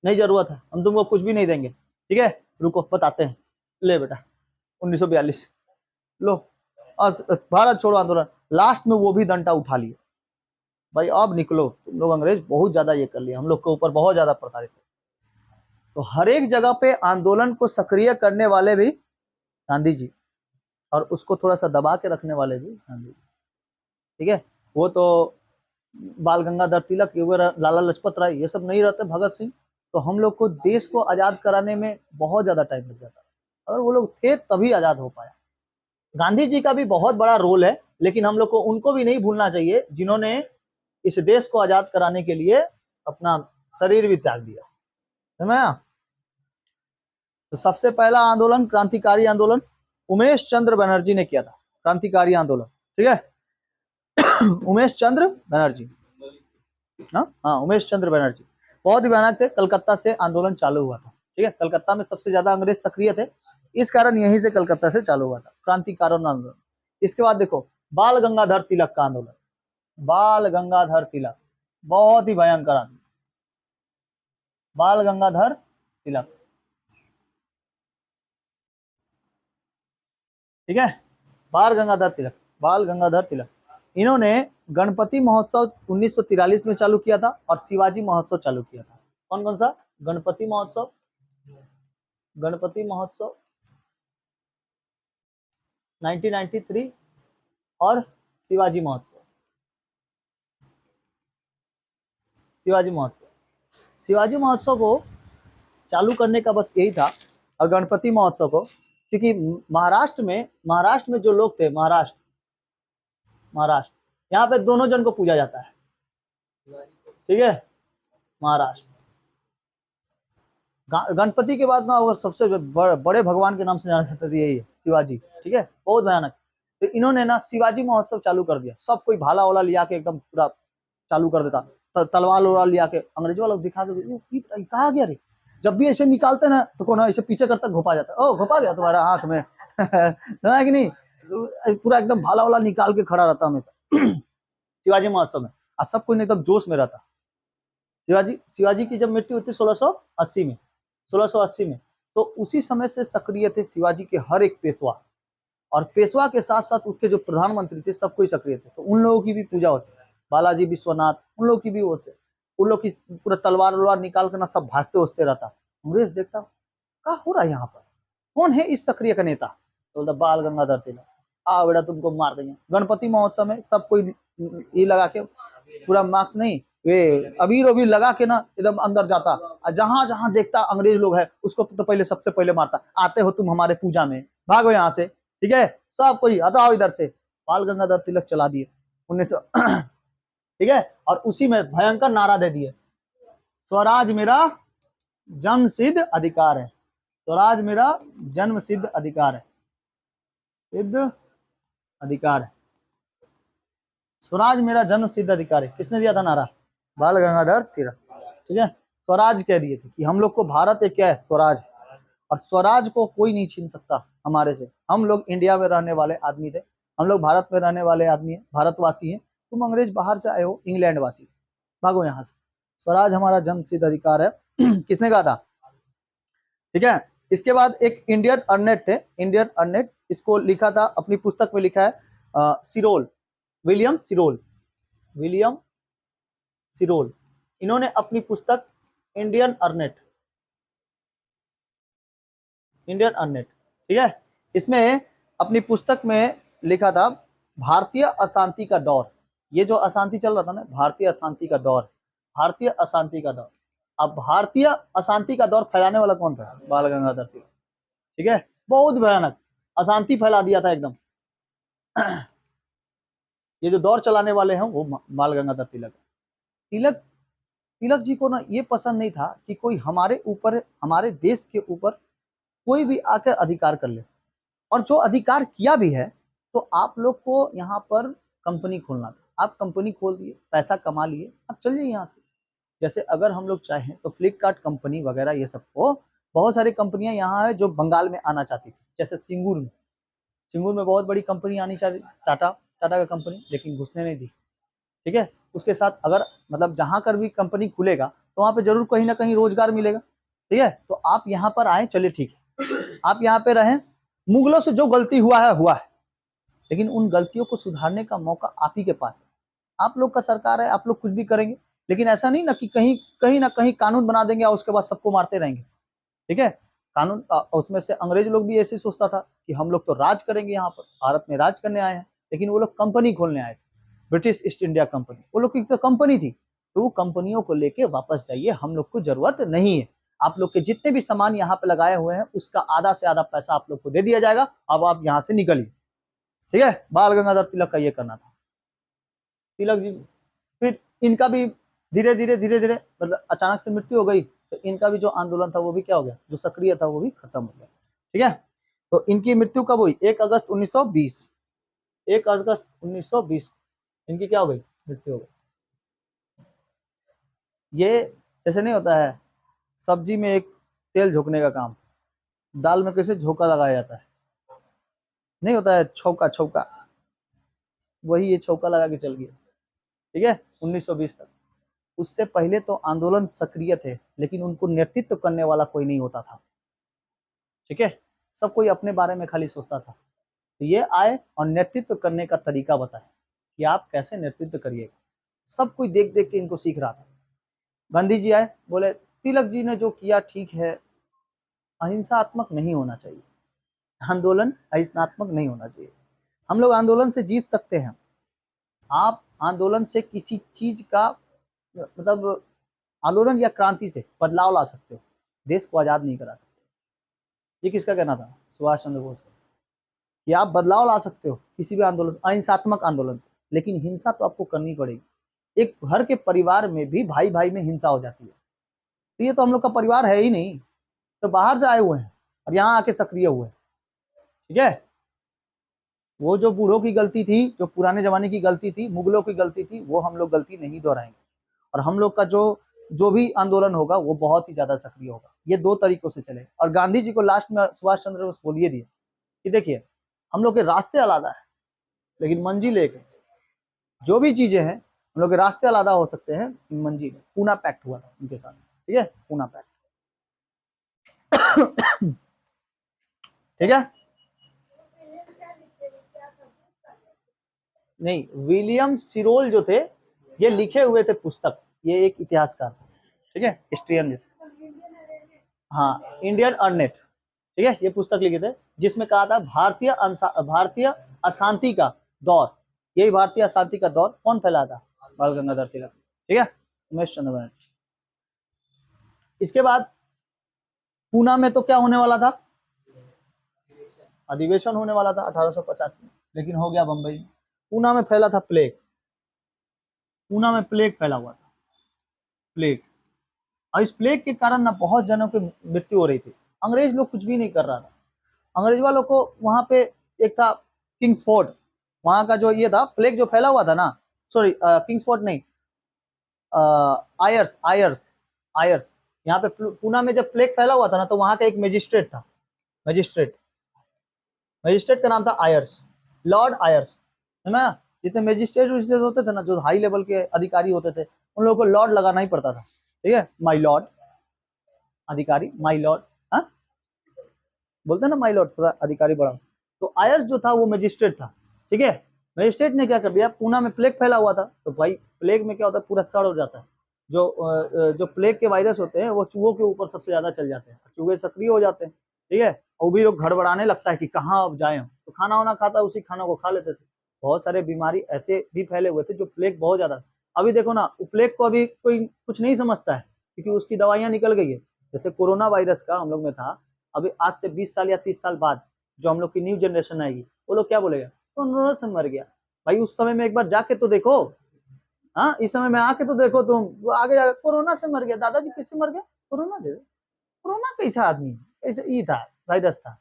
नहीं जरूरत है, हम तुमको कुछ भी नहीं देंगे, ठीक है, रुको बताते हैं, ले बेटा 1942 लो, भारत छोड़ो आंदोलन, लास्ट में वो भी डंडा उठा लिए, भाई अब निकलो, तुम लोग अंग्रेज बहुत ज्यादा ये कर लिया, हम लोग के ऊपर बहुत ज्यादा प्रताड़ित है। तो हर एक जगह पे आंदोलन को सक्रिय करने वाले भी गांधी जी, और उसको थोड़ा सा दबा के रखने वाले भी गांधी जी, ठीक है। वो तो बाल गंगाधर तिलक, लाला लाजपत राय, ये सब नहीं रहते, भगत सिंह, तो हम लोग को देश को आजाद कराने में बहुत ज्यादा टाइम लग जाता, अगर वो लोग थे तभी आजाद हो पाया। गांधी जी का भी बहुत बड़ा रोल है, लेकिन हम लोग को उनको भी नहीं भूलना चाहिए, जिन्होंने इस देश को आजाद कराने के लिए अपना शरीर भी त्याग दिया, समझ में? तो सबसे पहला आंदोलन, क्रांतिकारी आंदोलन उमेश चंद्र बनर्जी ने किया था, क्रांतिकारी आंदोलन, ठीक है। उमेश चंद्र बनर्जी, हाँ उमेश चंद्र बनर्जी बहुत ही भयानक थे, कलकत्ता से आंदोलन चालू हुआ था, ठीक है, कलकत्ता में सबसे ज्यादा अंग्रेज सक्रिय थे, इस कारण यहीं से कलकत्ता से चालू हुआ था क्रांतिकारी आंदोलन। इसके बाद देखो बाल गंगाधर तिलक का आंदोलन, बाल गंगाधर तिलक बहुत ही भयंकर आंदोलन, बाल गंगाधर तिलक, ठीक है, बाल गंगाधर तिलक, बाल गंगाधर तिलक, इन्होंने गणपति महोत्सव 1943 में चालू किया था, और शिवाजी महोत्सव चालू किया था। कौन कौन सा, गणपति महोत्सव, गणपति महोत्सव 1993, और शिवाजी महोत्सव, शिवाजी महोत्सव, शिवाजी महोत्सव को चालू करने का बस यही था, और गणपति महोत्सव को, क्योंकि महाराष्ट्र में जो लोग थे, महाराष्ट्र यहाँ पे दोनों जन को पूजा जाता है, ठीक है, महाराष्ट्र गणपति के बाद ना अगर सबसे बड़े भगवान के नाम से जाना जाता है यही है, शिवाजी, ठीक है, बहुत भयानक। तो इन्होंने ना शिवाजी महोत्सव चालू कर दिया, सब कोई भाला वाला लिया के एकदम पूरा चालू कर देता, तलवार वलवार लिया के, अंग्रेजों वालों दिखा के कहा गया रे, जब भी ऐसे निकालते ना तो कौन ऐसे पीछे करता घुपा जाता, ओ घुपा गया तुम्हारा आंख में है कि नहीं, पूरा एकदम भाला वाला निकाल के खड़ा रहता हमेशा शिवाजी महोत्सव में, और सब कोई एकदम जोश में रहता। शिवाजी की जब मृत्यु हुई थी 1680 में, 1680 में, तो उसी समय से सक्रिय थे शिवाजी के हर एक पेशवा, और पेशवा के साथ साथ उसके जो प्रधानमंत्री थे सब कोई सक्रिय थे, तो उन लोगों की भी पूजा होती है, बालाजी विश्वनाथ, उन लोग की भी होते, उन लोग की पूरा तलवार वलवार निकाल कर ना सब भाजते उजते रहता, अंग्रेज देखता क्या हो रहा है यहाँ पर, कौन है इस सक्रिय का नेता, तो बाल गंगाधर तिलक। आ बेटा तुमको मार देंगे। गणपति महोत्सव में सब कोई ये लगा के, पूरा मार्क्स नहीं, वे अबीर अबीर लगा के ना एकदम अंदर जाता, और जहां जहां देखता अंग्रेज लोग है उसको तो पहले सबसे पहले मारता। आते हो तुम हमारे पूजा में, भागो यहाँ से, ठीक है, सब कोई हटाओ इधर से। बाल गंगाधर तिलक चला दिए 1900 ठीक है, और उसी में भयंकर नारा दे दिए, स्वराज मेरा जन्म सिद्ध अधिकार है, स्वराज मेरा जन्म सिद्ध अधिकार है, सिद्ध अधिकार है, स्वराज मेरा जन्म सिद्ध अधिकार है। किसने दिया था नारा? बाल गंगाधर तिलक, ठीक है। स्वराज कह दिए थे कि हम लोग को भारत एक क्या है, स्वराज है, और स्वराज को कोई नहीं छीन सकता हमारे से। हम लोग इंडिया में रहने वाले आदमी थे, हम लोग भारत में रहने वाले आदमी हैं, भारतवासी हैं। तुम अंग्रेज बाहर से आए हो, इंग्लैंड वासी, भागो यहाँ से। स्वराज हमारा जन्म सिद्ध अधिकार है किसने कहा था? ठीक है। इसके बाद एक इंडियन अर्नेट थे, इंडियन अर्नेट, इसको लिखा था, अपनी पुस्तक में लिखा है सिरोल, विलियम सिरोल, विलियम सिरोल। इन्होंने अपनी पुस्तक इंडियन अर्नेट, इंडियन अर्नेट, ठीक है, इसमें अपनी पुस्तक में लिखा था भारतीय अशांति का दौर। ये जो अशांति चल रहा था ना, भारतीय अशांति का दौर, भारतीय अशांति का दौर। अब भारतीय अशांति का दौर फैलाने वाला कौन था? बाल गंगाधर तिलक, ठीक है। बहुत भयानक अशांति फैला दिया था एकदम। ये जो दौर चलाने वाले हैं वो बाल गंगाधर तिलक। तिलक तिलक जी को ना ये पसंद नहीं था कि कोई हमारे ऊपर, हमारे देश के ऊपर कोई भी आकर अधिकार कर ले, और जो अधिकार किया भी है तो आप लोग को यहाँ पर कंपनी खोलना था। आप कंपनी खोल दिए, पैसा कमा लिए, अब चलिए यहाँ से। जैसे अगर हम लोग चाहें तो फ्लिपकार्ट कंपनी वगैरह ये सब को, बहुत सारी कंपनियां यहाँ है जो बंगाल में आना चाहती थी। जैसे सिंगूर में, सिंगूर में बहुत बड़ी कंपनी आनी चाहती, टाटा, टाटा का कंपनी, लेकिन घुसने नहीं दी, ठीक है। उसके साथ अगर मतलब जहां कर भी कंपनी खुलेगा तो वहां पे जरूर कहीं ना कहीं रोजगार मिलेगा, ठीक है। तो आप यहाँ पर आए, चलिए ठीक है, आप यहाँ पे रहें। मुगलों से जो गलती हुआ है हुआ है, लेकिन उन गलतियों को सुधारने का मौका आप ही के पास है। आप लोग का सरकार है, आप लोग कुछ भी करेंगे, लेकिन ऐसा नहीं ना कि कहीं कहीं ना कहीं कानून बना देंगे और उसके बाद सबको मारते रहेंगे, ठीक है। कानून उसमें से अंग्रेज लोग भी ऐसे सोचता था कि हम लोग तो राज करेंगे, यहाँ पर भारत में राज करने आए हैं, लेकिन वो लोग कंपनी खोलने आए थे, ब्रिटिश ईस्ट इंडिया कंपनी, वो लोग की तो कंपनी थी। तो वो कंपनियों को लेके वापस जाइए, हम लोग को जरूरत नहीं है। आप लोग के जितने भी सामान यहाँ पे लगाए हुए हैं उसका आधा से आधा पैसा आप लोग को दे दिया जाएगा, अब आप यहाँ से निकलिए, ठीक है। बाल गंगाधर तिलक का ये करना था। तिलक जी फिर इनका भी धीरे धीरे मतलब अचानक से मृत्यु हो गई, तो इनका भी जो आंदोलन था वो भी क्या हो गया, जो सक्रिय था वो भी खत्म हो गया, ठीक है। तो इनकी मृत्यु कब हुई? 1 अगस्त 1920, 1 अगस्त 1920 इनकी क्या हो गई? मृत्यु हो गई। ये जैसे नहीं होता है सब्जी में एक तेल झोंकने का काम, दाल में कैसे झोंका लगाया जाता है, नहीं होता है छौका, छौका, वही ये छौका लगा के चल गया, ठीक है, 1920 तक। उससे पहले तो आंदोलन सक्रिय थे, लेकिन उनको नेतृत्व करने वाला कोई नहीं होता था, ठीक है। सब कोई अपने बारे में खाली सोचता था। तो ये आए और नेतृत्व करने का तरीका बताए कि आप कैसे नेतृत्व करिएगा। सब कोई देख देख के इनको सीख रहा था। गांधी जी आए, बोले तिलक जी ने जो किया ठीक है, अहिंसात्मक नहीं होना चाहिए, आंदोलन अहिंसात्मक नहीं होना चाहिए। हम लोग आंदोलन से जीत सकते हैं। आप आंदोलन से किसी चीज का मतलब आंदोलन या क्रांति से बदलाव ला सकते हो, देश को आजाद नहीं करा सकते। ये किसका कहना था? सुभाष चंद्र बोस का, कि आप बदलाव ला सकते हो किसी भी आंदोलन, अहिंसात्मक आंदोलन से, लेकिन हिंसा तो आपको करनी पड़ेगी। एक घर के परिवार में भी भाई भाई में हिंसा हो जाती है, तो ये तो हम लोग का परिवार है ही नहीं, तो बाहर से आए हुए हैं और यहाँ आके सक्रिय हुए, ठीक है। वो जो बूढ़ों की गलती थी, जो पुराने जमाने की गलती थी, मुगलों की गलती थी, वो हम लोग गलती नहीं दोहराएंगे। और हम लोग का जो जो भी आंदोलन होगा वो बहुत ही ज्यादा सक्रिय होगा। ये दो तरीकों से चले। और गांधी जी को लास्ट में सुभाष चंद्र बोस बोलिए दिए कि देखिए हम लोग के रास्ते अलग है, लेकिन मंजिल एक है। जो भी चीजें हैं हम लोग के रास्ते अलग हो सकते हैं, मंजिल पूना पैक्ट हुआ था उनके साथ, ठीक है, पूना पैक्ट, ठीक है। नहीं, विलियम सिरोल जो थे ये लिखे हुए थे पुस्तक, ये एक इतिहासकार थे, ठीक है, हिस्ट्रियन। हाँ, इंडियन अर्नेट, ठीक है, ये पुस्तक लिखे थे जिसमें कहा था भारतीय अशांति का दौर, यही भारतीय अशांति का दौर कौन फैला था? बाल गंगाधर तिलक। ठीक है, उमेश चंद्र बनर्जी। इसके बाद पूना में तो क्या होने वाला था? अधिवेशन होने वाला था 1885 में, लेकिन हो गया बंबई में। पूना में फैला था प्लेग, पूना में प्लेग फैला हुआ था, प्लेग। और इस प्लेग के कारण ना बहुत जनों की मृत्यु हो रही थी। अंग्रेज लोग कुछ भी नहीं कर रहा था। अंग्रेज वालों को वहां पे एक था किंग्सफोर्ड, वहां का जो ये था प्लेग जो फैला हुआ था ना, सॉरी किंग्सफोर्ड नहीं, आयर्स आयर्स आयर्स। यहाँ पे पूना में जब प्लेग फैला हुआ था ना, तो वहां का एक मजिस्ट्रेट था, मजिस्ट्रेट का नाम था आयर्स, लॉर्ड आयर्स, है ना। जितने मजिस्ट्रेट होते थे ना, जो हाई लेवल के अधिकारी होते थे, उन लोगों को लॉर्ड लगाना ही पड़ता था। ठीक है, माई लॉर्ड, अधिकारी माई लॉर्ड, हाँ बोलते हैं ना माई लॉर्ड, थोड़ा अधिकारी बड़ा। तो आयर्स जो था वो मजिस्ट्रेट था। ठीक है, मजिस्ट्रेट ने क्या कर दिया, पूना में प्लेग फैला हुआ था, तो भाई प्लेग में क्या होता है, पूरा सड़ हो जाता है। जो प्लेग के वायरस होते हैं वो चूहों के ऊपर सबसे ज्यादा चल जाते हैं, चूहे सक्रिय हो जाते हैं। ठीक है, और भी लोग घड़बड़ाने लगता है कि कहाँ अब जाए, तो खाना वाना खाता, उसी खाना को खा लेते थे। बहुत सारे बीमारी ऐसे भी फैले हुए थे जो प्लेग बहुत ज्यादा। अभी देखो ना, प्लेग को अभी कोई कुछ नहीं समझता है, क्योंकि उसकी दवाइयां निकल गई है। जैसे कोरोना वायरस का हम लोग में था, अभी आज से 20 साल या 30 साल बाद जो हम लोग की न्यू जनरेशन आएगी, वो लोग क्या बोलेगा, कोरोना से मर गया। भाई उस समय में एक बार जाके तो देखो, हाँ इस समय में आके तो देखो तुम, वो आगे जाकर कोरोना से मर गया, दादाजी किससे मर गया, कोरोना से। कोरोना कैसा आदमी, ऐसे ई था, वायरस था,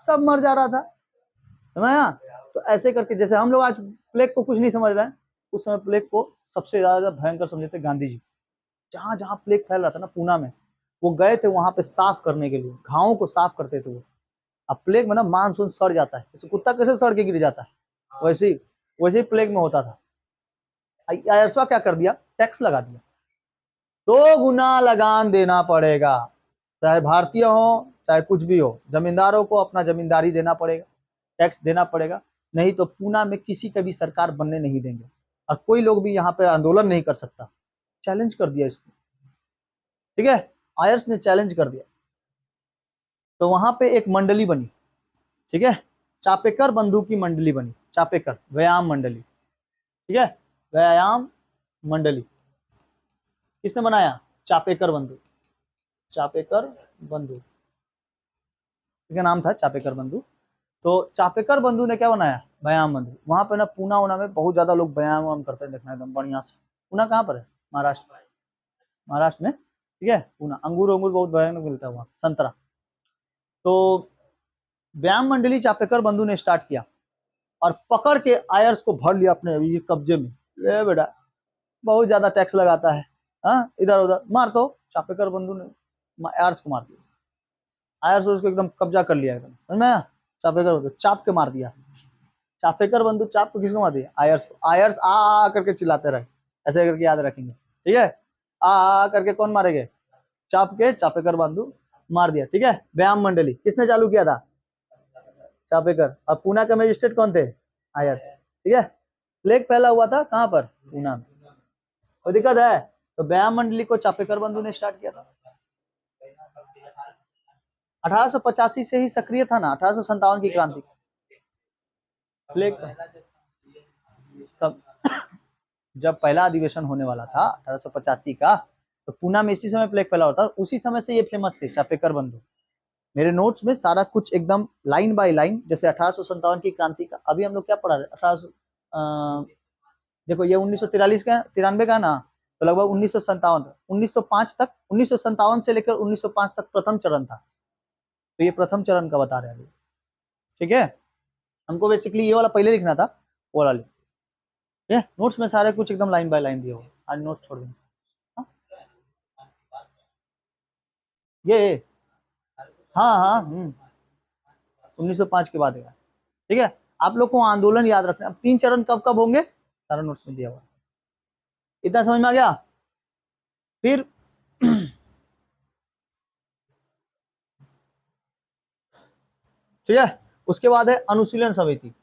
सब मर जा रहा था, समझा। तो ऐसे करके, जैसे हम लोग आज प्लेग को कुछ नहीं समझ रहे हैं, उस समय प्लेग को सबसे ज्यादा भयंकर समझे थे गांधी जी। जहां जहां प्लेग फैल रहा था ना पूना में, वो गए थे वहां पे साफ करने के लिए, घावों को साफ करते थे वो। अब प्लेग में ना मानसून सड़ जाता है, जैसे कुत्ता कैसे सड़ के गिर जाता है, वैसे ही प्लेग में होता था। आयरसवा क्या कर दिया, टैक्स लगा दिया, 2 गुना लगान देना पड़ेगा, चाहे भारतीय हो चाहे कुछ भी हो, जमींदारों को अपना जमींदारी देना पड़ेगा, टैक्स देना पड़ेगा, नहीं तो पूना में किसी का भी सरकार बनने नहीं देंगे, और कोई लोग भी यहाँ पे आंदोलन नहीं कर सकता। चैलेंज कर दिया इसको। ठीक है, आयर्स ने चैलेंज कर दिया, तो वहां पे एक मंडली बनी। ठीक है, चापेकर बंधु की मंडली बनी, चापेकर व्यायाम मंडली। ठीक है, व्यायाम मंडली किसने बनाया, चापेकर बंधु, चापेकर बंधु का नाम था, चापेकर बंधु। तो चापेकर बंधु ने क्या बनाया, व्यायाम बंधु। वहां पे ना पूना उना में बहुत ज्यादा लोग व्यायाम वाम करते हैं, देखना एकदम बढ़िया से। पूना कहाँ पर है, महाराष्ट्र, महाराष्ट्र में। ठीक है, पूना अंगूर अंगूर बहुत भयानक मिलता है वहाँ, संतरा। तो व्यायाम मंडली चापेकर बंधु ने स्टार्ट किया, और पकड़ के आयर्स को भर लिया अपने अभी कब्जे में। ले बेटा, बहुत ज्यादा टैक्स लगाता है, हाँ इधर उधर मार, तो चापेकर बंधु ने आयर्स को मार दिया, आयर्स उसको एकदम कब्जा कर लिया, एकदम समझ में आया? चापेकर बंधु चाप के मार दिया, चापेकर बंधु चाप को किसको मार दिया, आयर्स को। आयर्स आ करके चिल्लाते रहे, ऐसे करके याद रखेंगे। ठीक है, आ करके कौन मारेंगे, चाप के, चापेकर बंधु मार दिया। ठीक है, व्यायाम मंडली किसने चालू किया था, चापेकर। और पूना के मजिस्ट्रेट कौन थे, आयर्स। ठीक है, प्लेग फैला हुआ था कहां पर, पूना में, कोई दिक्कत है? तो व्यायाम मंडली को चापेकर बंधु ने स्टार्ट किया था। 1885 से ही सक्रिय था ना, 1857 की क्रांति, प्लेग सब जब पहला अधिवेशन होने वाला था 1885 का, तो पूना में इसी समय प्लेग फैला होता, उसी समय से ये फेमस थे चापेकर बंधु। मेरे नोट्स में सारा कुछ एकदम लाइन बाय लाइन, जैसे 1857 की क्रांति का अभी हम लोग क्या पढ़ा रहे, 18 देखो ये 1943 का, 93 का ना, तो लगभग 1957 तक, 1957 से लेकर 1905 तक प्रथम चरण था, तो ये प्रथम चरण का बता रहे हैं। ठीक है, हमको बेसिकली ये वाला पहले लिखना था, वो वाला। ठीक है, नोट्स में सारे कुछ एकदम लाइन बाय लाइन दिए हो, आज नोट्स छोड़ देंगे। हाँ? ये हाँ हाँ 1905 के बाद है। ठीक है, आप लोग को आंदोलन याद रखना, अब 3 चरण कब कब होंगे, सारा नोट्स में दिया हुआ, इतना समझ में आ गया। फिर ठीक है, उसके बाद है अनुशीलन समिति,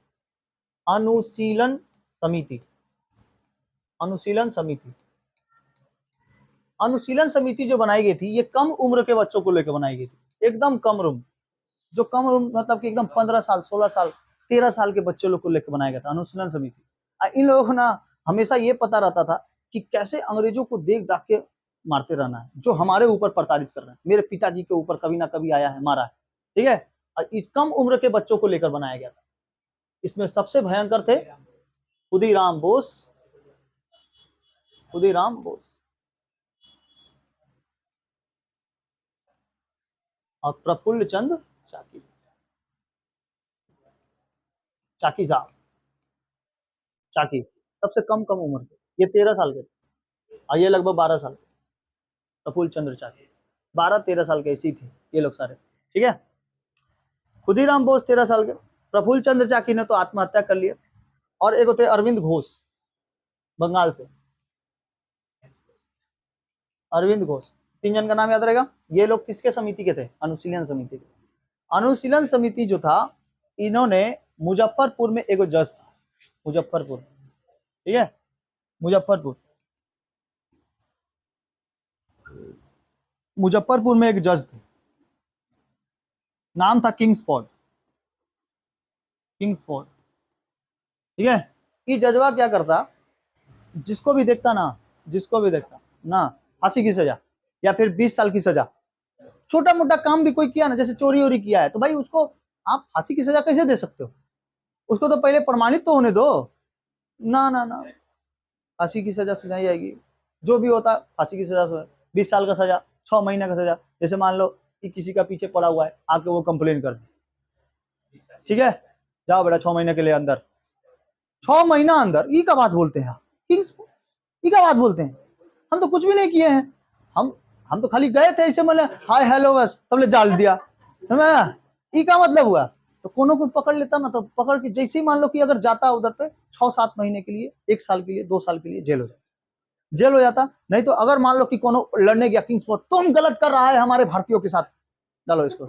अनुशीलन समिति, अनुशीलन समिति। अनुशीलन समिति जो बनाई गई थी, ये कम उम्र के बच्चों को लेकर बनाई गई थी, एकदम कम उम्र, जो कम मतलब कि एकदम 15 साल, 16 साल, 13 साल के बच्चे लोग को लेकर बनाया गया था अनुशीलन समिति। इन लोगों को ना हमेशा ये पता रहता था कि कैसे अंग्रेजों को देख दाख के मारते रहना है, जो हमारे ऊपर प्रताड़ित कर रहे हैं, मेरे पिताजी के ऊपर कभी ना कभी आया है, मारा है, ठीक है। और इस कम उम्र के बच्चों को लेकर बनाया गया था। इसमें सबसे भयंकर थे खुदीराम बोस, खुदीराम बोस और प्रफुल्ल चंद्र चाकी, चाकी साहब, चाकी सबसे कम कम उम्र के, ये 13 साल के थे और ये लगभग 12 साल, प्रफुल्ल चंद्र चाकी 12-13 साल के ऐसे थे ये लोग सारे, ठीक है। खुदीराम बोस 13 साल के, प्रफुल्ल चंद्र चाकी ने तो आत्महत्या कर लिया, और एक होते अरविंद घोष बंगाल से, अरविंद घोष, 3 जन का नाम याद रहेगा। ये लोग किसके समिति के थे? अनुशीलन समिति के। अनुशीलन समिति जो था, इन्होंने मुजफ्फरपुर में एक जज था, मुजफ्फरपुर, ठीक है, मुजफ्फरपुर, मुजफ्फरपुर में एक जज थे, नाम था किंग्सफोर्ड, किंग्सफोर्ड, ठीक है। ये जजवा क्या करता, जिसको भी देखता ना, जिसको भी देखता ना, फांसी की सजा या फिर 20 साल की सजा, छोटा मोटा काम भी कोई किया ना, जैसे चोरी वोरी किया है तो भाई उसको आप फांसी की सजा कैसे दे सकते हो? उसको तो पहले प्रमाणित तो होने दो। ना ना ना, फांसी की सजा सुनाई जाएगी, जो भी होता फांसी की सजा सुनाई, 20 साल का सजा, 6 महीने का सजा। जैसे मान लो कि किसी का पीछे पड़ा हुआ है, आके वो कंप्लेन कर दे, ठीक है, जाओ बेटा 6 महीने के लिए अंदर, 6 महीना अंदर, ये क्या बात बोलते हैं किंग्स, ये क्या बात बोलते हैं? हम तो कुछ भी नहीं किए हैं, हम हम तो खाली गए थे ऐसे, मतलब हाय हेलो बस, तब ले डाल दिया, ये क्या मतलब हुआ? तो कोनो को पकड़ लेता ना, तो पकड़ के जैसे ही मान लो कि अगर जाता उधर पे 6-7 महीने के लिए, 1 साल के लिए, 2 साल के लिए जेल हो जाता, जेल हो जाता। नहीं तो अगर मान लो कि कोनो लड़ने गया किंग्स फोर्ट, तुम गलत कर रहा है हमारे भारतीयों के साथ, डालो इसको,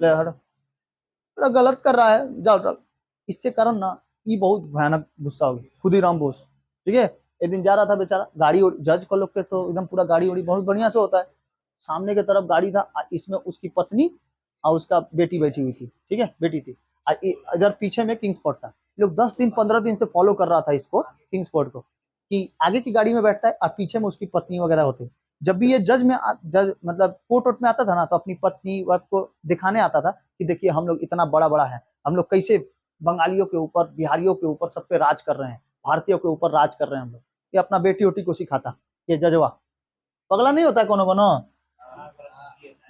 ले हटो, गलत कर रहा है, जाओ डालो। इससे कारण ना ये बहुत भयानक गुस्सा हो गया खुदीराम बोस, ठीक है। एक दिन जा रहा था बेचारा, गाड़ी, जज को लोग के तो एकदम पूरा गाड़ी उड़ी बहुत बढ़िया से होता है, सामने की तरफ गाड़ी था, इसमें उसकी पत्नी और उसका बेटी बैठी हुई थी, ठीक है, बेटी थी, इधर पीछे में किंग्सफोर्ड था। लोग 10 दिन 15 दिन से फॉलो कर रहा था इसको, किंग्सफोर्ड को, कि आगे की गाड़ी में बैठता है और पीछे में उसकी पत्नी वगैरह होती। जब भी ये जज मतलब कोर्ट वोट में आता था ना, तो अपनी पत्नी वाइफ को दिखाने आता था कि देखिए हम लोग इतना बड़ा बड़ा है, हम लोग कैसे बंगालियों के ऊपर, बिहारियों के ऊपर, सब पे राज कर रहे हैं, भारतीयों के ऊपर राज कर रहे हैं हम लोग। ये अपना बेटी ओटी को सिखाता, ये जजवा पगला नहीं होता है कोनो कोनो,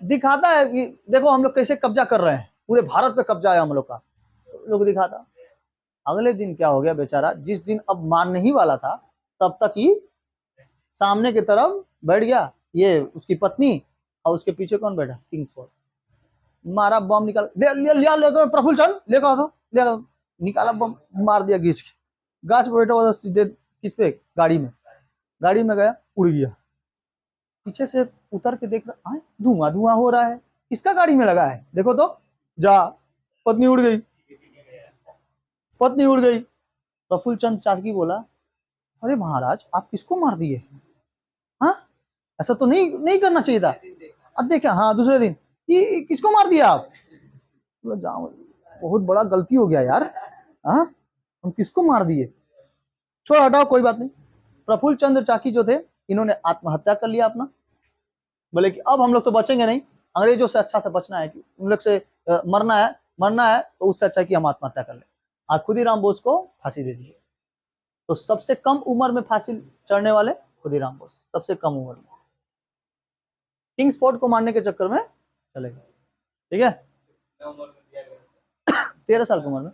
दिखाता है कि देखो हम लोग कैसे कब्जा कर रहे हैं, पूरे भारत पे कब्जा है हम लोग का, तो लोग दिखाता। अगले दिन क्या हो गया बेचारा, जिस दिन अब मारने ही वाला था, तब तक ही सामने की तरफ बैठ गया ये उसकी पत्नी, और उसके पीछे कौन बैठा, किंग्सफोर्ड, मारा बम निकाल, ले लिया लिया, ले दो प्रफुल्ल चल, लेकर आओ, ले आओ, निकाला बम, मार दिया घींच के, गाछ पर बैठा हुआ सीधे किस पे, गाड़ी में, गाड़ी में गया, उड़ गया। पीछे से उतर के देख रहा है, धुआं धुआं हो रहा है, किसका गाड़ी में लगा है, देखो तो, जा, पत्नी उड़ गई, पत्नी उड़ गई। प्रफुल्ल चंद्र चाकी बोला, अरे महाराज आप किसको मार दिए, हाँ, ऐसा तो नहीं नहीं करना चाहिए था। अब देखा, हाँ दूसरे दिन, ये किसको मार दिया आप? बोला, जाओ, बहुत बड़ा गलती हो गया यार, हाँ, हम किसको मार दिए, छोड़ हटाओ कोई बात नहीं। प्रफुल्ल चंद्र चाकी जो थे, इन्होंने आत्महत्या कर लिया अपना, बोले कि अब हम लोग तो बचेंगे नहीं, अंग्रेजों से अच्छा से बचना है, कि उन लोग से मरना है, मरना है तो उससे अच्छा है कि हम आत्महत्या कर ले। और खुदीराम बोस को फांसी दे दी। तो सबसे कम उम्र में फांसी चढ़ने वाले खुदीराम बोस, सबसे कम उम्र में, किंग्सफोर्ड को मारने के चक्कर में चले गए, ठीक है। 13 साल की उम्र में,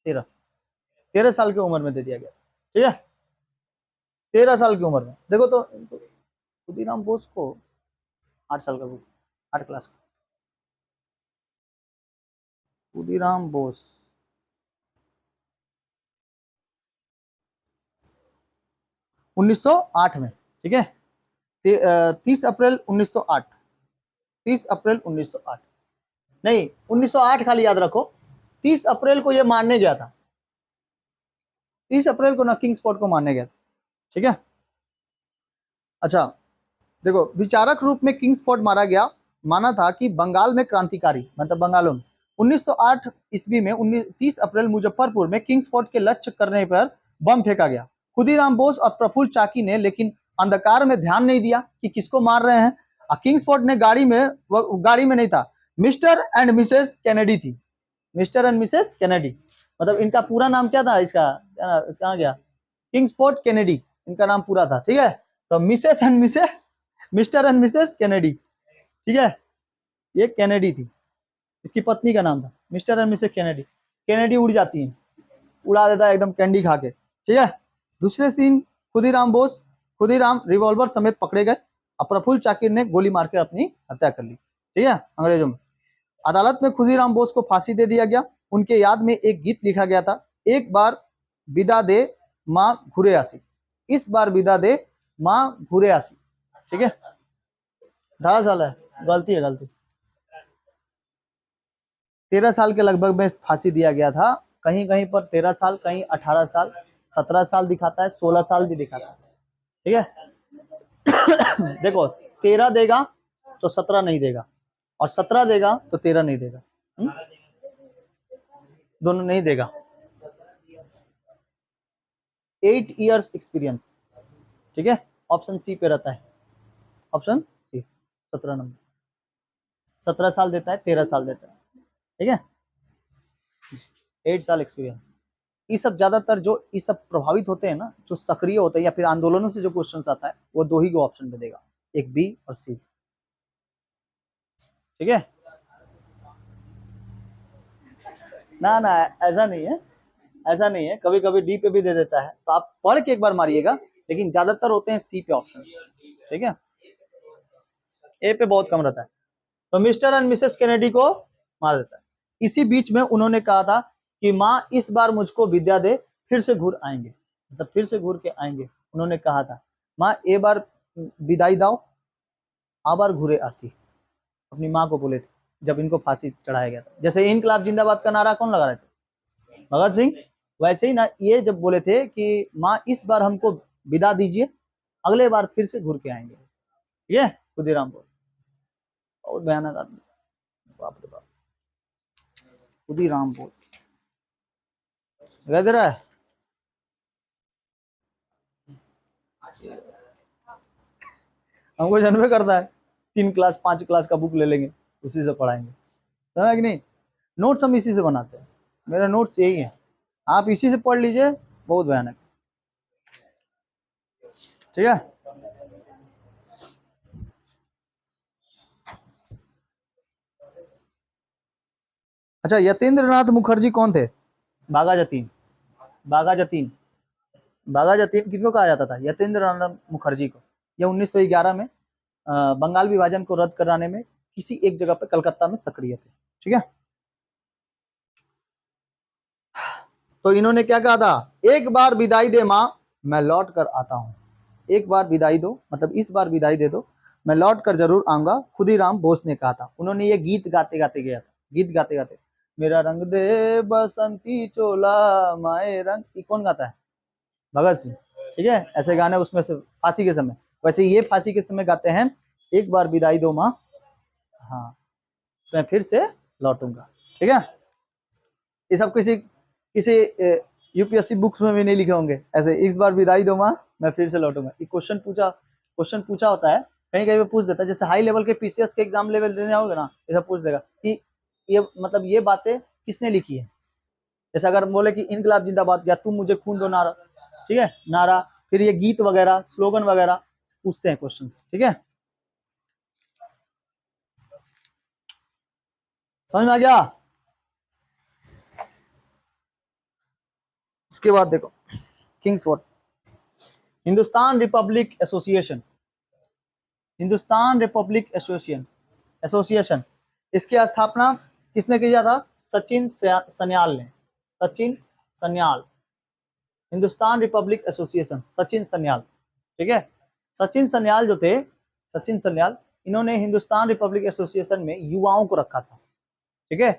13 साल की उम्र में दे दिया गया, ठीक है, 13 साल की उम्र में। देखो तो खुदीराम बोस को 8 साल का, 8 क्लास का, खुदीराम बोस 1908 में, ठीक है, 30 अप्रैल 1908, 30 अप्रैल 1908, नहीं 1908 खाली याद रखो, 30 अप्रैल को ये मारने गया था, 30 अप्रैल को ना किंग्सफोर्ड को मारने गया था, ठीक है। अच्छा देखो, विचारक रूप में किंग्सफोर्ड मारा गया, माना था कि बंगाल में क्रांतिकारी, मतलब बंगालों में 1908 ईस्वी में 30 अप्रैल मुजफ्फरपुर में किंग्स फोर्ट के लक्ष्य करने पर बम फेंका गया। खुदीराम बोस और प्रफुल्ल चाकी ने लेकिन अंधकार में ध्यान नहीं दिया कि किसको मार रहे हैं। किंग्स फोर्ट ने गाड़ी में नहीं था, मिस्टर एंड मिसेस कैनेडी थी। मिस्टर एंड मिसेस कैनेडी मतलब इनका पूरा नाम क्या था, इसका कहाँ गया, किंग्स फोर्ट कैनेडी इनका नाम पूरा था। ठीक है, तो Mrs and Mrs, mister and Mrs Kennedy, ठीक है, ये कैनेडी थी, इसकी पत्नी का नाम था mister and Mrs Kennedy. Kennedy उड़ जाती है, उड़ा देता है एकदम कैंडी खा के। ठीक है, दूसरे सीन, खुदीराम रिवॉल्वर समेत पकड़े गए और प्रफुल्ल चाकी ने गोली मारकर अपनी हत्या कर ली। ठीक है, अंग्रेजों में। अदालत में खुदीराम बोस को फांसी दे दिया गया। उनके याद में एक गीत लिखा गया था, एक बार विदा दे माँ घुरे आसी, इस बार विदा दे माँ घुरे आसी। ठीक है, 18 साल है, गलती है, गलती। 13 साल के लगभग में फांसी दिया गया था। कहीं कहीं पर 13 साल, कहीं 18 साल, 17 साल दिखाता है, 16 साल भी दिखाता है। ठीक है देखो, 13 देगा तो 17 नहीं देगा, और 17 देगा तो 13 नहीं देगा, दोनों नहीं देगा। 8 इयर्स एक्सपीरियंस। ठीक है, ऑप्शन सी पे रहता है, ऑप्शन सी 17 नंबर। 17 साल देता है, 13 साल देता है। ठीक है, 8 साल एक्सपीरियंस। ये सब ज्यादातर जो ये सब प्रभावित होते हैं ना, जो सक्रिय होते हैं या फिर आंदोलनों से जो क्वेश्चन आता है, वो दो ही को ऑप्शन में देगा, एक बी और सी। ठीक है, ना ना ऐसा नहीं है, ऐसा नहीं है, कभी कभी डी पे भी दे देता है, तो आप पढ़ के एक बार मारिएगा, लेकिन ज्यादातर होते हैं सी पे ऑप्शन। ठीक है, ए पे बहुत कम रहता है। तो मिस्टर एंड मिसेस कैनेडी को मार देता है। इसी बीच में उन्होंने कहा था कि माँ इस बार मुझको विद्या दे, फिर से घूर आएंगे, मतलब फिर से घूर के आएंगे। उन्होंने कहा था, माँ ए बार विदाई दाओ, आ बार घूरे आसी, अपनी माँ को बोले थे जब इनको फांसी चढ़ाया गया था। जैसे इनकलाब जिंदाबाद का नारा कौन लगा रहे थे, भगत सिंह, वैसे ही ना ये जब बोले थे कि माँ इस बार हमको विदा दीजिए, अगले बार फिर से घूर के आएंगे। ठीक है, खुदीराम बोस बहुत भयानक आदमी, बाप रे बाप, खुदीराम बोस दिखाई दे रहा है। हमको जनवे करता है, 3 क्लास 5 क्लास का बुक ले लेंगे, उसी से पढ़ाएंगे, समझ कि नहीं। नोट्स हम इसी से बनाते हैं, मेरे नोट्स यही है, आप इसी से पढ़ लीजिए, बहुत भयानक। ठीक है, अच्छा, यतेंद्र नाथ मुखर्जी कौन थे, बागा जतीन, बागा जतीन, बागा जतीन किसको कहा जाता था, यतेंद्र नाथ मुखर्जी को। यह 1911 में बंगाल विभाजन को रद्द कराने में किसी एक जगह पे कलकत्ता में सक्रिय थे। ठीक है, तो इन्होंने क्या कहा था, एक बार विदाई दे माँ, मैं लौट कर आता हूँ, एक बार विदाई दो, मतलब इस बार विदाई दे दो, मैं लौट कर जरूर आऊंगा, खुदीराम बोस ने कहा था। उन्होंने ये गीत गाते गाते गया था, गीत गाते गाते, मेरा रंग दे बसंती चोला माए रंग, ये कौन गाता है, भगत सिंह। ठीक है, ऐसे गाने उसमें से फांसी के समय, वैसे ये फांसी के समय गाते हैं, एक बार विदाई दो माँ, हाँ मैं फिर से लौटूंगा। ठीक है, ये सब किसी किसी यूपीएससी बुक्स में भी नहीं लिखे होंगे ऐसे, इस बार विदाई दो माँ मैं फिर से लौटूंगा। ये क्वेश्चन पूछा होता है, कहीं कहीं पे पूछ देता है, जैसे हाई लेवल के पीसीएस के एग्जाम लेवल देने आओगे ना, ऐसा पूछ देगा कि ये मतलब ये बातें किसने लिखी है। जैसे अगर बोले कि इनकलाब जिंदाबाद या तुम मुझे खून दो नारा, ठीक है, नारा, फिर ये गीत वगैरह स्लोगन वगैरह पूछते हैं क्वेश्चन। ठीक है, समझ में आ गया। इसके बाद देखो, Kings fort, Hindustan Republic association, Hindustan Republic association, इसकी स्थापना किसने किया था, सचिन सन्याल ने, सचिन सन्याल, हिंदुस्तान रिपब्लिक एसोसिएशन, सचिन सन्याल। ठीक है, सचिन सन्याल जो थे, सचिन सन्याल, इन्होंने हिंदुस्तान रिपब्लिक एसोसिएशन में युवाओं को रखा था। ठीक है,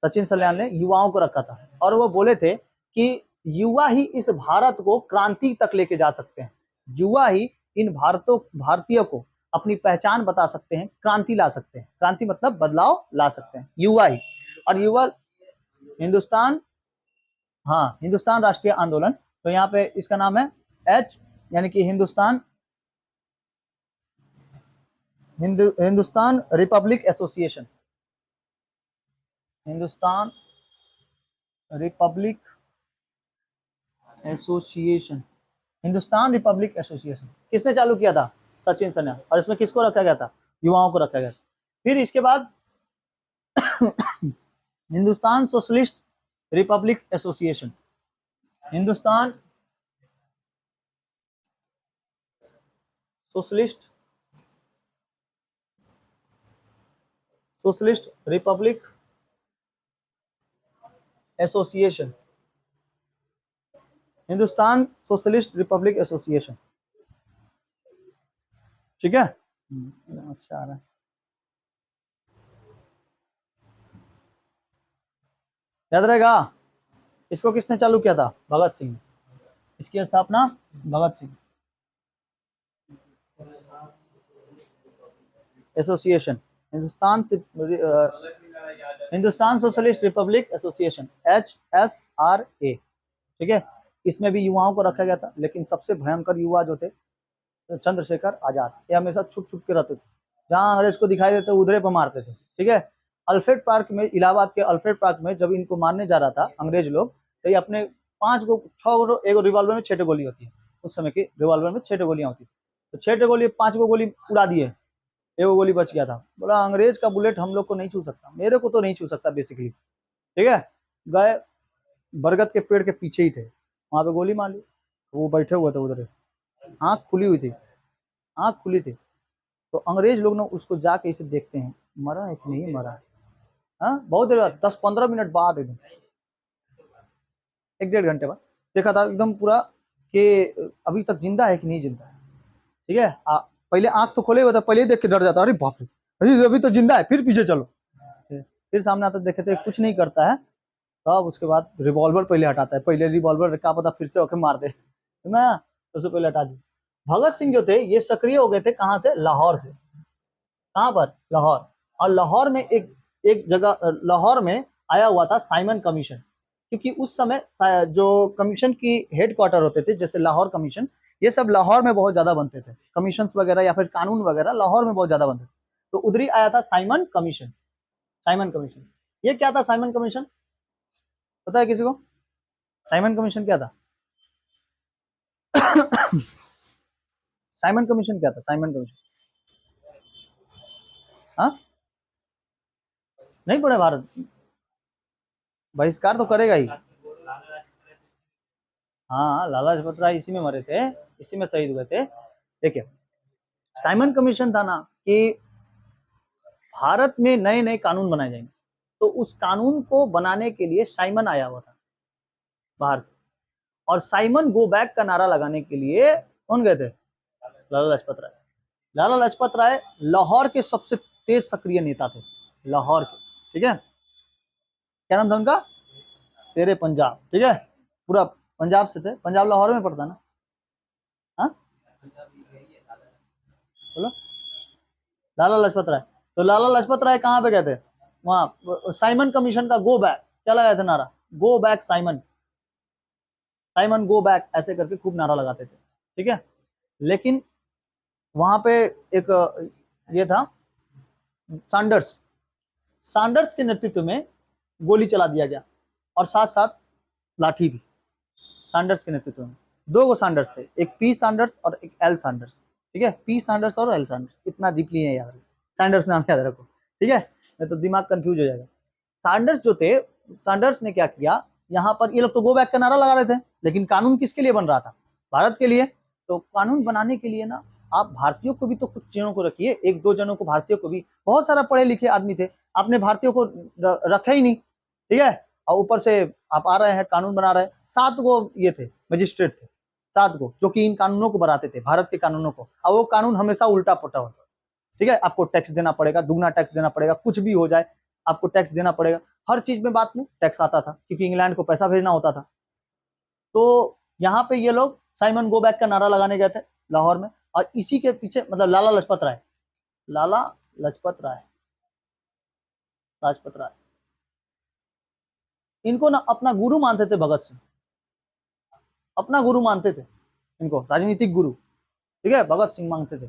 सचिन सन्याल ने युवाओं को रखा था, और वो बोले थे कि युवा ही इस भारत को क्रांति तक लेके जा सकते हैं, युवा ही इन भारतीय को अपनी पहचान बता सकते हैं, क्रांति ला सकते हैं, क्रांति मतलब बदलाव ला सकते हैं, युवा ही। और युवा हिंदुस्तान, हाँ हिंदुस्तान राष्ट्रीय आंदोलन, तो यहाँ पे इसका नाम है एच, यानी कि Hindustan Republic association, Hindustan Republic association, Hindustan Republic association किसने चालू किया था? सचिन सिन्हा। और इसमें किसको रखा गया था? युवाओं को रखा गया था। फिर इसके बाद Hindustan socialist republic association, Hindustan socialist republic association, Hindustan socialist republic association. ठीक है, अच्छा आ रहा है। याद रहेगा? इसको किसने चालू किया था? भगत सिंह। इसकी स्थापना Bhagat Singh. Association Hindustan socialist republic association, HSRA। ठीक है, इसमें भी युवाओं को रखा गया था, लेकिन सबसे भयंकर युवा जो थे तो चंद्रशेखर आजाद, ये हमेशा छुप छुप के रहते थे, जहां अंग्रेज को दिखाई देते उधरे पर मारते थे। ठीक है, अल्फ्रेड पार्क में, इलाहाबाद के अल्फ्रेड पार्क में जब इनको मारने जा रहा था अंग्रेज लोग, तो ये अपने 5 गो 6 गो, एक रिवॉल्वर में 6 गोली होती है, उस समय की रिवॉल्वर में 6 गोलियां होती थी, तो 6 गोली 5 गो गोली उड़ा दिए, एक गोली बच गया था। बोला अंग्रेज का बुलेट हम लोग को नहीं छू सकता, मेरे को तो नहीं छू सकता बेसिकली। ठीक है, गए बरगद के पेड़ के पीछे ही थे, वहां पे गोली मार ली, वो बैठे हुए थे उधर, आंख खुली हुई थी, आंख खुली थी। तो अंग्रेज लोग ना उसको जाके इसे देखते हैं, मरा है कि नहीं मरा है। हाँ, बहुत देर बाद 10-15 मिनट बाद, एकदम 1-1.5 घंटे बाद देखा था एकदम पूरा कि अभी तक जिंदा है कि नहीं जिंदा है। ठीक है, पहले आंख तो खोले हुए था, पहले ही देख के डर जाता, अरे बाप रे, अभी तो जिंदा है, फिर पीछे चलो, फिर सामने आता, देखे थे कुछ नहीं करता है, तब उसके बाद रिवॉल्वर पहले हटाता है, पहले रिवॉल्वर क्या पता फिर से होके मार दे, है ना, सबसे पहले हटा दी। भगत सिंह जो थे ये सक्रिय हो गए थे, कहाँ से? लाहौर से। कहाँ पर? लाहौर। और लाहौर में एक एक जगह, लाहौर में आया हुआ था साइमन कमीशन, क्योंकि उस समय जो कमीशन की हेडक्वार्टर होते थे, जैसे लाहौर कमीशन, ये सब लाहौर में बहुत ज्यादा बनते थे, कमीशन वगैरह या फिर कानून वगैरह लाहौर में बहुत ज्यादा बनते थे। तो उधर ही आया था साइमन कमीशन। साइमन कमीशन, ये क्या था साइमन कमीशन? पता है किसी को साइमन कमीशन क्या था? साइमन कमीशन क्या था? साइमन कमीशन, हाँ, नहीं पढ़े? भारत बहिष्कार तो करेगा ही। हाँ, लाला लाजपत राय इसी में मरे थे, इसी में शहीद हुए थे। देखिए, साइमन कमीशन था ना कि भारत में नए नए कानून बनाए जाएंगे, तो उस कानून को बनाने के लिए साइमन आया हुआ था बाहर से, और साइमन गो बैक का नारा लगाने के लिए कौन गए थे? लाला लाजपत राय। लाला लाजपत राय लाहौर के सबसे तेज सक्रिय नेता थे, लाहौर के। ठीक है, क्या नाम था उनका? शेरे पंजाब। ठीक है, पूरा पंजाब से थे, पंजाब लाहौर में पड़ता ना। हाँ, बोलो, लाला लाजपत राय। तो लाला लाजपत राय कहाँ पे गए थे? वहां साइमन कमीशन का गो बैक, क्या लगाया था नारा? Go back Simon, Simon go back, ऐसे करके खूब नारा लगाते थे। ठीक है, लेकिन वहां पे एक ये था सैंडर्स, सैंडर्स के नेतृत्व में गोली चला दिया गया, और साथ साथ लाठी भी। सैंडर्स के नेतृत्व में 2 गो सैंडर्स थे, एक पी सैंडर्स और एक एल सैंडर्स। ठीक है, पी सैंडर्स और एल सैंडर्स, इतना डीपली है यार, सैंडर्स नाम याद रखो। ठीक है, नहीं तो दिमाग कंफ्यूज हो जाएगा। सैंडर्स जो थे, सैंडर्स ने क्या किया, यहाँ पर ये लोग तो गो बैक का नारा लगा रहे थे, लेकिन कानून किसके लिए बन रहा था? भारत के लिए। तो कानून बनाने के लिए ना, आप भारतीयों को भी तो कुछ जनों को रखिए, 1-2 जनों को, भारतीयों को भी, बहुत सारा पढ़े लिखे आदमी थे, आपने भारतीयों को रखा ही नहीं। ठीक है, और ऊपर से आप आ रहे हैं कानून बना रहे हैं। 7 गो ये थे, मजिस्ट्रेट थे, 7 गो, जो कि इन कानूनों को बनाते थे, भारत के कानूनों को, और वो कानून हमेशा उल्टा पुल्टा होता। ठीक है, आपको टैक्स देना पड़ेगा, दुगना टैक्स देना पड़ेगा, कुछ भी हो जाए आपको टैक्स देना पड़ेगा, हर चीज में, बात में टैक्स आता था, क्योंकि इंग्लैंड को पैसा भेजना होता था। तो यहाँ पे ये लोग साइमन गो बैक का नारा लगाने गए थे लाहौर में, और इसी के पीछे मतलब लाला लाजपत राय, लाला लाजपत राय, लाजपत राय, इनको ना अपना गुरु मानते थे भगत सिंह, अपना गुरु मानते थे इनको, राजनीतिक गुरु, ठीक है, भगत सिंह मांगते थे।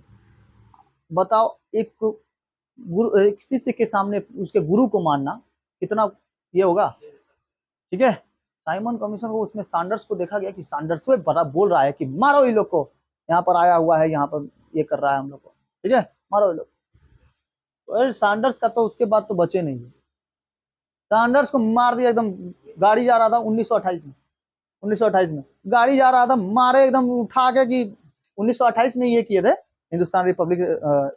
बताओ एक गुरु, एक शिष्य के सामने उसके गुरु को मानना कितना ये होगा, ठीक है। साइमन कमीशन को, उसमें सैंडर्स को देखा गया कि सैंडर्स में बड़ा बोल रहा है कि मारो इन लोग को, यहाँ पर आया हुआ है, यहाँ पर ये कर रहा है हम लोग को, ठीक है, मारो इन लोग। तो सैंडर्स का तो उसके बाद तो बचे नहीं है, सैंडर्स को मार दिया एकदम। गाड़ी जा रहा था 1928 में, 1928 में गाड़ी जा रहा था, मारे एकदम उठा के कि 1928 में ये किए थे, हिंदुस्तान रिपब्लिक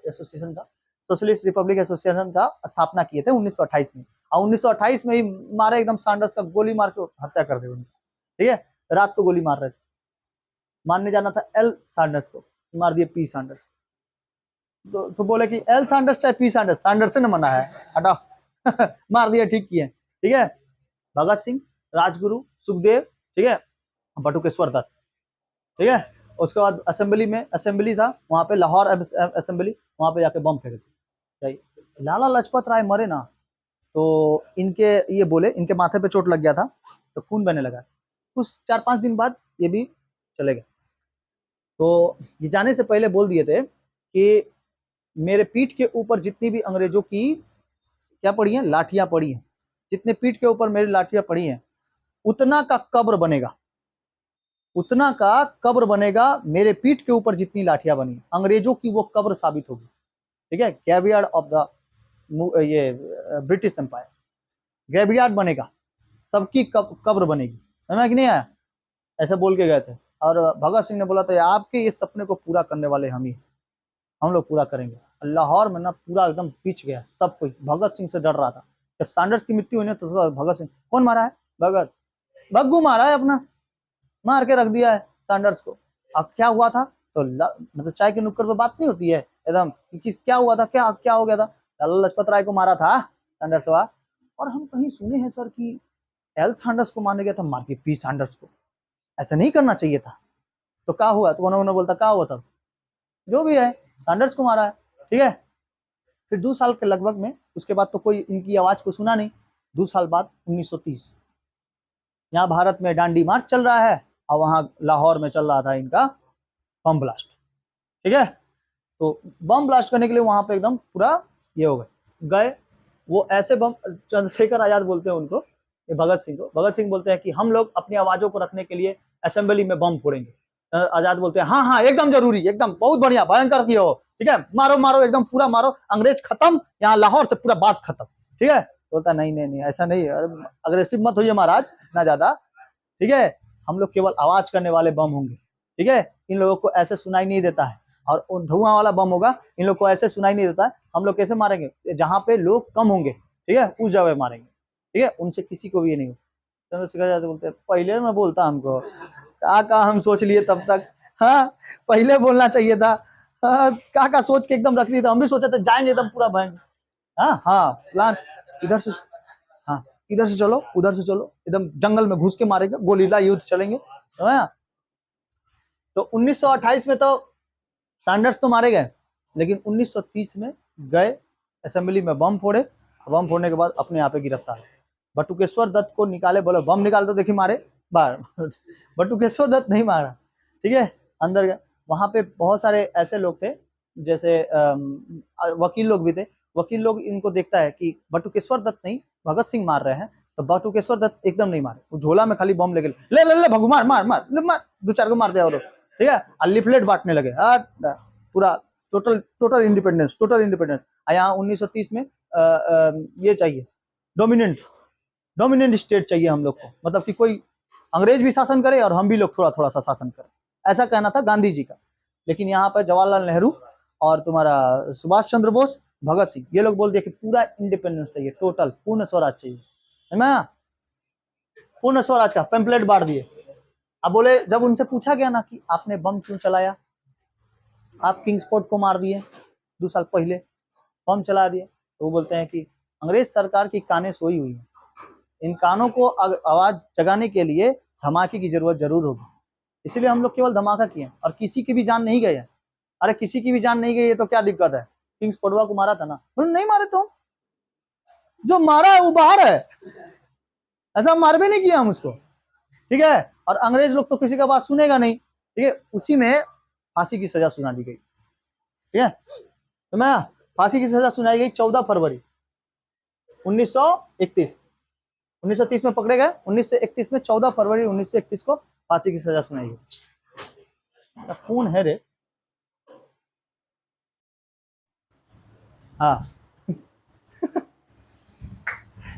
एसोसिएशन का, सोशलिस्ट रिपब्लिक एसोसिएशन का स्थापना किए थे 1928 में, और 1928 में ही मारे एकदम, सैंडर्स का गोली मार के हत्या कर दी उन्होंने, ठीक है। रात को गोली मार रहे थे, मारने जाना था एल सैंडर्स को, मार दिए पी सैंडर्स। तो बोले कि एल सैंडर्स चाहे पी सैंडर्स, सैंडर्स से न मना है, हटाओ मार दिया, ठीक किए, ठीक है। भगत सिंह, राजगुरु, सुखदेव, ठीक है, बटुकेश्वर दत्त, ठीक है। उसके बाद असेंबली में, असेंबली था वहां पे, लाहौर असेंबली, वहां पे जाके बम फेंके थे। लाला लाजपत राय मरे ना, तो इनके ये बोले, इनके माथे पे चोट लग गया था, तो खून बहने लगा, कुछ 4-5 दिन बाद ये भी चले गए। तो ये जाने से पहले बोल दिए थे कि मेरे पीठ के ऊपर जितनी भी अंग्रेजों की क्या पड़ी है, लाठियां पड़ी हैं, जितने पीठ के ऊपर मेरी लाठियां पड़ी हैं, उतना का कब्र बनेगा, उतना का कब्र बनेगा, मेरे पीठ के ऊपर जितनी लाठियां बनी, अंग्रेजों की वो कब्र साबित होगी, ठीक है। ग्रेवयार्ड ऑफ द ये ब्रिटिश एम्पायर, ग्रेवयार्ड बनेगा, सबकी कब्र बनेगी, समझ कि नहीं आया, ऐसे बोल के गए थे। और भगत सिंह ने बोला था आपके इस सपने को पूरा करने वाले हम ही, हम लोग पूरा करेंगे। लाहौर में ना पूरा एकदम पिच गया सब कोई, भगत सिंह से डर रहा था। जब सैंडर्स की मृत्यु हुई ना, तो भगत सिंह, कौन मारा है, भगत, भग्गू मारा है अपना, मार के रख दिया है सैंडर्स को। अब क्या हुआ था, तो मतलब चाय के नुक्कड़ पे बात नहीं होती है एकदम, किस क्या हुआ था, क्या क्या हो गया था, लाला लाजपत राय को मारा था सैंडर्स हुआ। और हम कहीं सुने हैं सर कि एल सैंडर्स को मारने गया था, मार के पी सैंडर्स को, ऐसा नहीं करना चाहिए था। तो क्या हुआ, तो उन्होंने बोलता क्या हुआ था, जो भी है सैंडर्स को मारा है, ठीक है। फिर 2 साल के लगभग में, उसके बाद तो कोई इनकी आवाज को सुना नहीं। 2 साल बाद 1930 यहाँ भारत में डांडी मार्च चल रहा है, और वहां लाहौर में चल रहा था इनका बम ब्लास्ट, ठीक है। तो बम ब्लास्ट करने के लिए वहां पे एकदम पूरा ये हो गए वो ऐसे बम, चंद्रशेखर आजाद बोलते हैं उनको, ये भगत सिंह को, भगत सिंह बोलते हैं कि हम लोग अपनी आवाजों को रखने के लिए असेंबली में बम फोड़ेंगे। आजाद बोलते हैं हाँ हाँ एकदम जरूरी, एकदम बहुत बढ़िया, भयंकर किए हो, ठीक है, मारो मारो एकदम पूरा मारो, अंग्रेज खत्म, यहाँ लाहौर से पूरा बात खत्म, ठीक है। बोलता नहीं नहीं नहीं ऐसा नहीं, अग्रेसिव मत होइए महाराज ना ज्यादा, ठीक है, हम लोग केवल आवाज करने वाले बम होंगे, ठीक है, इन लोगों को ऐसे सुनाई नहीं देता है, और धुआं वाला बम होगा, इन लोग को ऐसे सुनाई नहीं देता है, हम लोग कैसे मारेंगे, जहां पे लोग कम होंगे, ठीक है, उस जगह मारेंगे, ठीक है, उनसे किसी को भी ये नहीं। चंद्रशेखर आजाद बोलते हैं पहले मैं बोलता हमको, का हम सोच लिए तब तक, हाँ पहले बोलना चाहिए था, हाँ, का सोच के एकदम रख ली था, हम भी सोचे थे जाएंगे एकदम पूरा भयंकर, हाँ हाँ प्लान, इधर से, हाँ इधर से चलो उधर से चलो, एकदम जंगल में घुस के मारेंगे, गोलीला युद्ध चलेंगे, तो 1928 में तो सैंडर्स तो मारे गए, लेकिन 1930 में गए असेंबली में बम फोड़े, बम फोड़ने के बाद अपने यहाँ पे गिरफ्तार। बटुकेश्वर दत्त को निकाले, बोले बम निकाल तो देखिए मारे बाहर बटुकेश्वर दत्त नहीं मारा, ठीक है, अंदर गए। वहां पे बहुत सारे ऐसे लोग थे, जैसे वकील लोग भी थे, वकील लोग इनको देखता है कि बटुकेश्वर दत्त नहीं भगत सिंह मार रहे हैं, तो बटुकेश्वर दत्त एकदम नहीं मारे, वो झोला में खाली बम लेके ले ले ले भगू मार मार मार मार, 2-4 को मार दिया और, ठीक है, और लिफलेट बांटने लगे, पूरा total total independence, total independence. यहाँ 1930 में ये चाहिए, डोमिनेंट डोमिनेंट स्टेट चाहिए हम लोग को, मतलब कि कोई अंग्रेज भी शासन करे और हम भी लोग थोड़ा थोड़ा सा शासन करें, ऐसा कहना था गांधी जी का। लेकिन यहाँ पर जवाहरलाल नेहरू और तुम्हारा सुभाष चंद्र बोस, भगत सिंह, ये लोग बोल दिए कि पूरा इंडिपेंडेंस चाहिए, टोटल पूर्ण स्वराज चाहिए, है ना, पूर्ण स्वराज का पेम्पलेट बांट दिए। अब बोले, जब उनसे पूछा गया ना कि आपने बम क्यों चलाया, आप किंग्स फोर्ट को मार दिए 2 साल पहले, बम चला दिए, तो वो बोलते हैं कि अंग्रेज सरकार की कानें सोई हुई है, इन कानों को आवाज जगाने के लिए धमाके की जरूरत जरूर होगी, इसलिए हम लोग केवल धमाका किए, और किसी की भी जान नहीं गई है। अरे किसी की भी जान नहीं गई है तो क्या दिक्कत है, किंग्स फोर्ट को मारा था ना, नहीं मारे तो जो मारा है वो बाहर है, ऐसा मार भी नहीं किया हम उसको, ठीक है। और अंग्रेज लोग तो किसी का बात सुनेगा नहीं, ठीक है। उसी में फांसी की सजा सुना दी गई, ठीक है। तो मैं फांसी की सजा सुनाई गई 14 फरवरी 1931। 1930 में पकड़े गए, 1931 में 14 फरवरी 1931 को फांसी की सजा सुनाई गई। कौन है रे? हाँ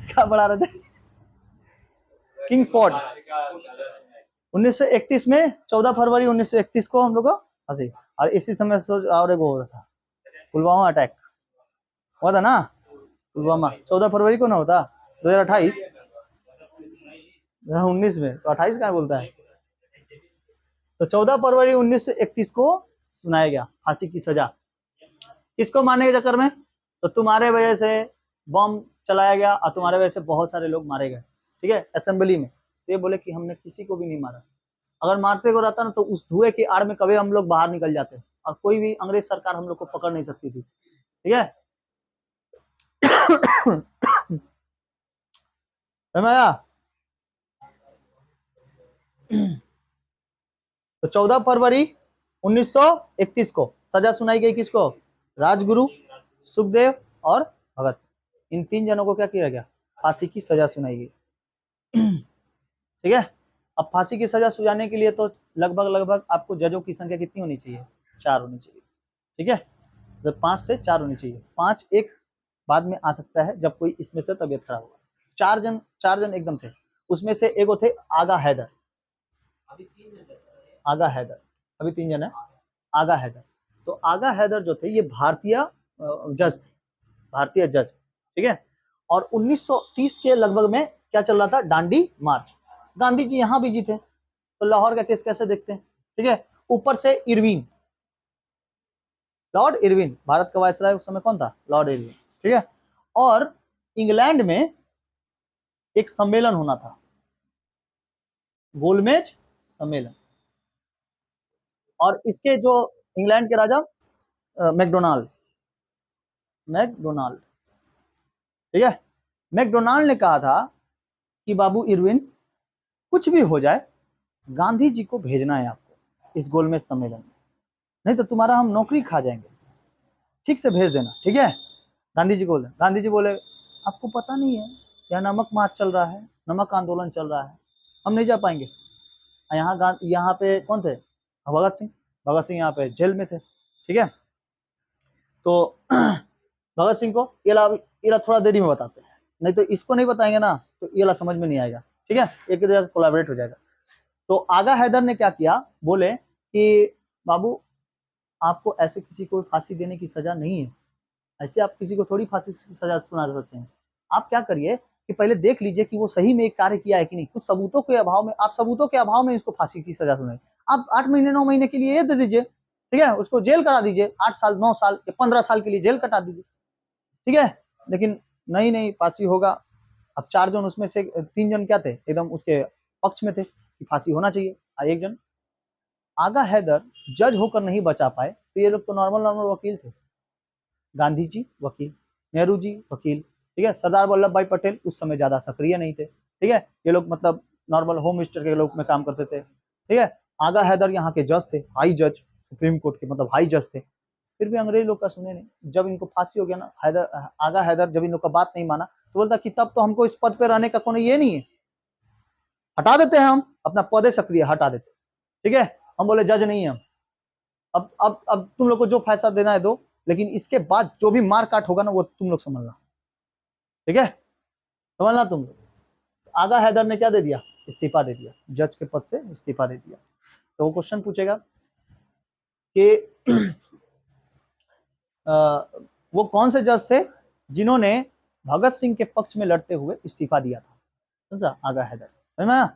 क्या बढ़ा रहे थे? किंग्स फोर्ट 1931 में 14 फरवरी 1931 को हम लोग को फांसी। और इसी समय और एक वो होता था, पुलवामा अटैक हुआ था ना, पुलवामा 14 फरवरी को ना होता 2028, 19 में, तो 28 कहाँ बोलता है। तो 14 फरवरी 1931 को सुनाया गया फांसी की सजा। किसको मारने के चक्कर में? तो तुम्हारे वजह से बम चलाया गया और तुम्हारे वजह से बहुत सारे लोग मारे गए, ठीक है, असेंबली में। तो ये बोले कि हमने किसी को भी नहीं मारा। अगर मारते को रहता ना तो उस धुएं की आड़ में कभी हम लोग बाहर निकल जाते और कोई भी अंग्रेज सरकार हम लोग को पकड़ नहीं सकती थी, ठीक है। समझा? तो 14 फरवरी 1931 को सजा सुनाई गई किसको? राजगुरु, सुखदेव और भगत सिंह। इन तीन जनों को क्या किया गया? फांसी की सजा सुनाई गई, ठीक है। अब फांसी की सजा सुनाने के लिए तो लगभग लगभग आपको जजों की संख्या कितनी होनी चाहिए? 4 होनी चाहिए, ठीक है। तो 5 से 4 होनी चाहिए। 5 एक बाद में आ सकता है जब कोई इसमें से तबियत खराब होगा। 4 जन एकदम थे। उसमें से एक थे आगा हैदर, आगा हैदर, अभी 3 जन है। आगा हैदर, तो आगा हैदर जो थे ये भारतीय जज थे, भारतीय जज, ठीक है। और 1930 के लगभग में क्या चल रहा था? डांडी मार्च। गांधी जी यहाँ भी जी थे, तो लाहौर का केस कैसे देखते हैं, ठीक है। ऊपर से इरविन, लॉर्ड इरविन, भारत का वायसराय उस समय कौन था? लॉर्ड इरविन, ठीक है। और इंग्लैंड में एक सम्मेलन होना था, गोलमेज सम्मेलन। और इसके जो इंग्लैंड के राजा मैकडोनाल्ड, मैकडोनाल्ड, ठीक है। मैकडोनाल्ड ने कहा था कि बाबू इरविन, कुछ भी हो जाए गांधी जी को भेजना है आपको इस गोलमेज सम्मेलन में, नहीं तो तुम्हारा हम नौकरी खा जाएंगे, ठीक से भेज देना, ठीक है। गांधी जी बोले, गांधी जी बोले आपको पता नहीं है यहाँ नमक मार्च चल रहा है, नमक आंदोलन चल रहा है, हम नहीं जा पाएंगे। यहाँ पे कौन थे? भगत सिंह, भगत सिंह यहाँ पे जेल में थे, ठीक है। तो भगत सिंह को ये थोड़ा देरी में बताते हैं, नहीं तो इसको नहीं बताएंगे ना तो ये समझ में नहीं आएगा, ठीक है। एक जगह कोलैबोरेट हो जाएगा। तो आगा हैदर ने क्या किया? बोले कि बाबू आपको ऐसे किसी को फांसी देने की सजा नहीं है, ऐसे आप किसी को थोड़ी फांसी की सजा सुना सकते हैं। आप क्या करिए कि पहले देख लीजिए कि वो सही में एक कार्य किया है कि नहीं। कुछ सबूतों के अभाव में, आप सबूतों के अभाव में इसको फांसी की सजा सुनाए। आप 8 महीने 9 महीने के लिए ये दे दीजिए, ठीक है, उसको जेल करा दीजिए, 8 साल 9 साल या 15 साल के लिए जेल कटा दीजिए, ठीक है। लेकिन नहीं नहीं, फांसी होगा। अब 4 जन उसमें से 3 जन क्या थे? एकदम उसके पक्ष में थे कि फांसी होना चाहिए, और 1 जन आगा हैदर जज होकर नहीं बचा पाए। तो ये लोग तो नॉर्मल नॉर्मल वकील थे। गांधी जी वकील, नेहरू जी वकील, ठीक है। सरदार वल्लभ भाई पटेल उस समय ज्यादा सक्रिय नहीं थे, ठीक है। ये लोग मतलब नॉर्मल होम मिनिस्टर के लोग में काम करते थे, ठीक है। आगा हैदर यहाँ के जज थे, हाई जज, सुप्रीम कोर्ट के मतलब हाई जज थे। फिर भी अंग्रेज लोग का सुने नहीं। जब इनको फांसी हो गया ना, आगा हैदर जब इन लोग का बात नहीं माना तो बोलता कि तब तो हमको इस पद पे रहने का कोई ये नहीं है, हटा देते हैं, हम अपना पद सक्रिय हटा देते, ठीक है। हम बोले जज नहीं है हम, अब तुम लोग को जो फैसला देना है दो, लेकिन इसके बाद जो भी मार काट होगा ना वो तुम लोग समझना, ठीक है, समझना तुम लोग। आगा हैदर ने क्या दे दिया? इस्तीफा दे दिया, जज के पद से इस्तीफा दे दिया। तो वो क्वेश्चन पूछेगा कि वो कौन से जज थे जिन्होंने भगत सिंह के पक्ष में लड़ते हुए इस्तीफा दिया था? समझा? आगा हैदर, समझ,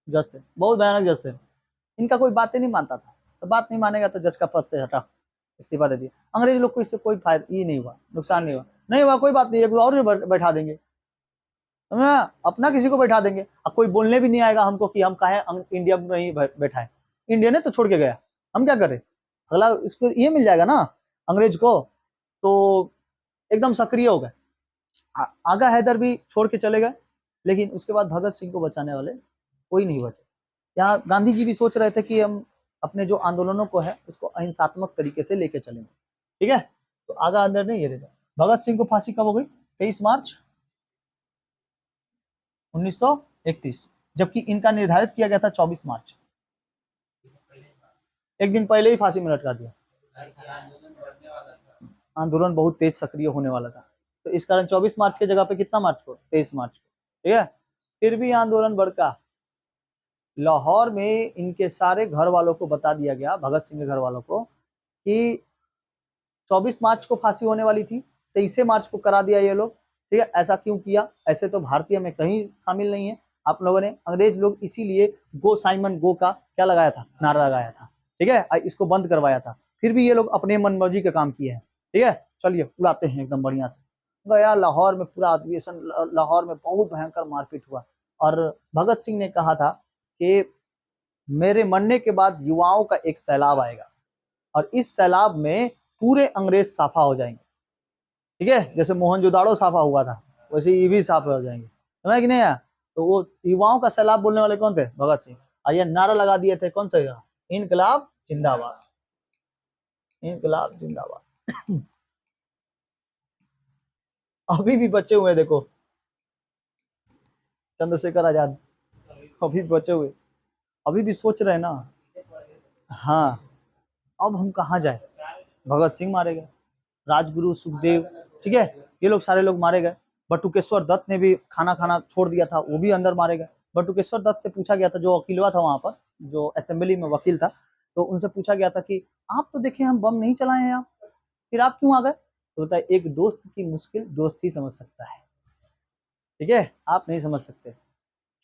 जज थे, बहुत भयानक जज थे। इनका कोई बातें नहीं मानता था, तो बात नहीं मानेगा तो जज का पद से हटा, इस्तीफा दे दिया। अंग्रेज लोग को इससे कोई फायदा ये नहीं हुआ, नुकसान नहीं हुआ, नहीं हुआ कोई बात नहीं, एक और बैठा देंगे, समझा, अपना किसी को बैठा देंगे। अब कोई बोलने भी नहीं आएगा हमको कि हम कहे इंडिया में नहीं बैठाए, इंडिया ने तो छोड़ के गया, हम क्या करें। अगला इसको ये मिल जाएगा ना अंग्रेज को, तो एकदम सक्रिय हो गए। आगा हैदर भी छोड़ के चले गए, लेकिन उसके बाद भगत सिंह को बचाने वाले कोई नहीं बचे। यहाँ गांधी जी भी सोच रहे थे कि हम अपने जो आंदोलनों को है उसको अहिंसात्मक तरीके से लेके चलेंगे, ठीक है। तो आगा अंदर नहीं ये देता। भगत सिंह को फांसी कब हो गई? 23 मार्च 1931, जबकि इनका निर्धारित किया गया था 24 मार्च। एक दिन पहले ही फांसी में लटका दिया। आंदोलन बहुत तेज सक्रिय होने वाला था, तो इस कारण 24 मार्च की जगह पे कितना मार्च को? 23 मार्च को, ठीक है। फिर भी आंदोलन भड़का। लाहौर में इनके सारे घर वालों को बता दिया गया, भगत सिंह के घर वालों को, कि 24 मार्च को फांसी होने वाली थी, 23 मार्च को करा दिया ये लोग, ठीक है। ऐसा क्यों किया? ऐसे तो भारतीय में कहीं शामिल नहीं है। आप लोगों ने, अंग्रेज लोग इसीलिए गो साइमन गो का क्या लगाया था? नारा लगाया था, ठीक है। इसको बंद करवाया था। फिर भी ये लोग अपने मनमर्जी के काम किए हैं, ठीक है। चलिए उड़ाते हैं एकदम बढ़िया से। गया लाहौर में पूरा अधिवेशन, लाहौर में बहुत भयंकर मारपीट हुआ, और भगत सिंह ने कहा था कि मेरे मरने के बाद युवाओं का एक सैलाब आएगा, और इस सैलाब में पूरे अंग्रेज साफा हो जाएंगे, ठीक है। जैसे मोहनजोदाड़ो साफा हुआ था, वैसे ये भी साफा हो जाएंगे, समझ कि नहीं आया? तो वो युवाओं का सैलाब बोलने वाले कौन थे? भगत सिंह। और ये नारा लगा दिए थे, कौन सा? इनकलाब जिंदाबाद, इनकलाब जिंदाबाद। अभी भी बचे हुए देखो, चंद्रशेखर आजाद अभी बचे हुए, अभी भी सोच रहे हैं ना। हाँ, अब हम कहाँ जाए? भगत सिंह मारे गए, राजगुरु, सुखदेव, ठीक है, ये लोग सारे लोग मारे गए। बटुकेश्वर दत्त ने भी खाना खाना छोड़ दिया था, वो भी अंदर मारे गए। बटुकेश्वर दत्त से पूछा गया था, जो वकीलवा था वहां पर, जो असेंबली में वकील था, तो उनसे पूछा गया था कि आप तो देखिए हम बम नहीं चलाए हैं, आप फिर आप क्यों आ गए? तो बताए, एक दोस्त की मुश्किल दोस्त ही समझ सकता है, ठीक है, आप नहीं समझ सकते।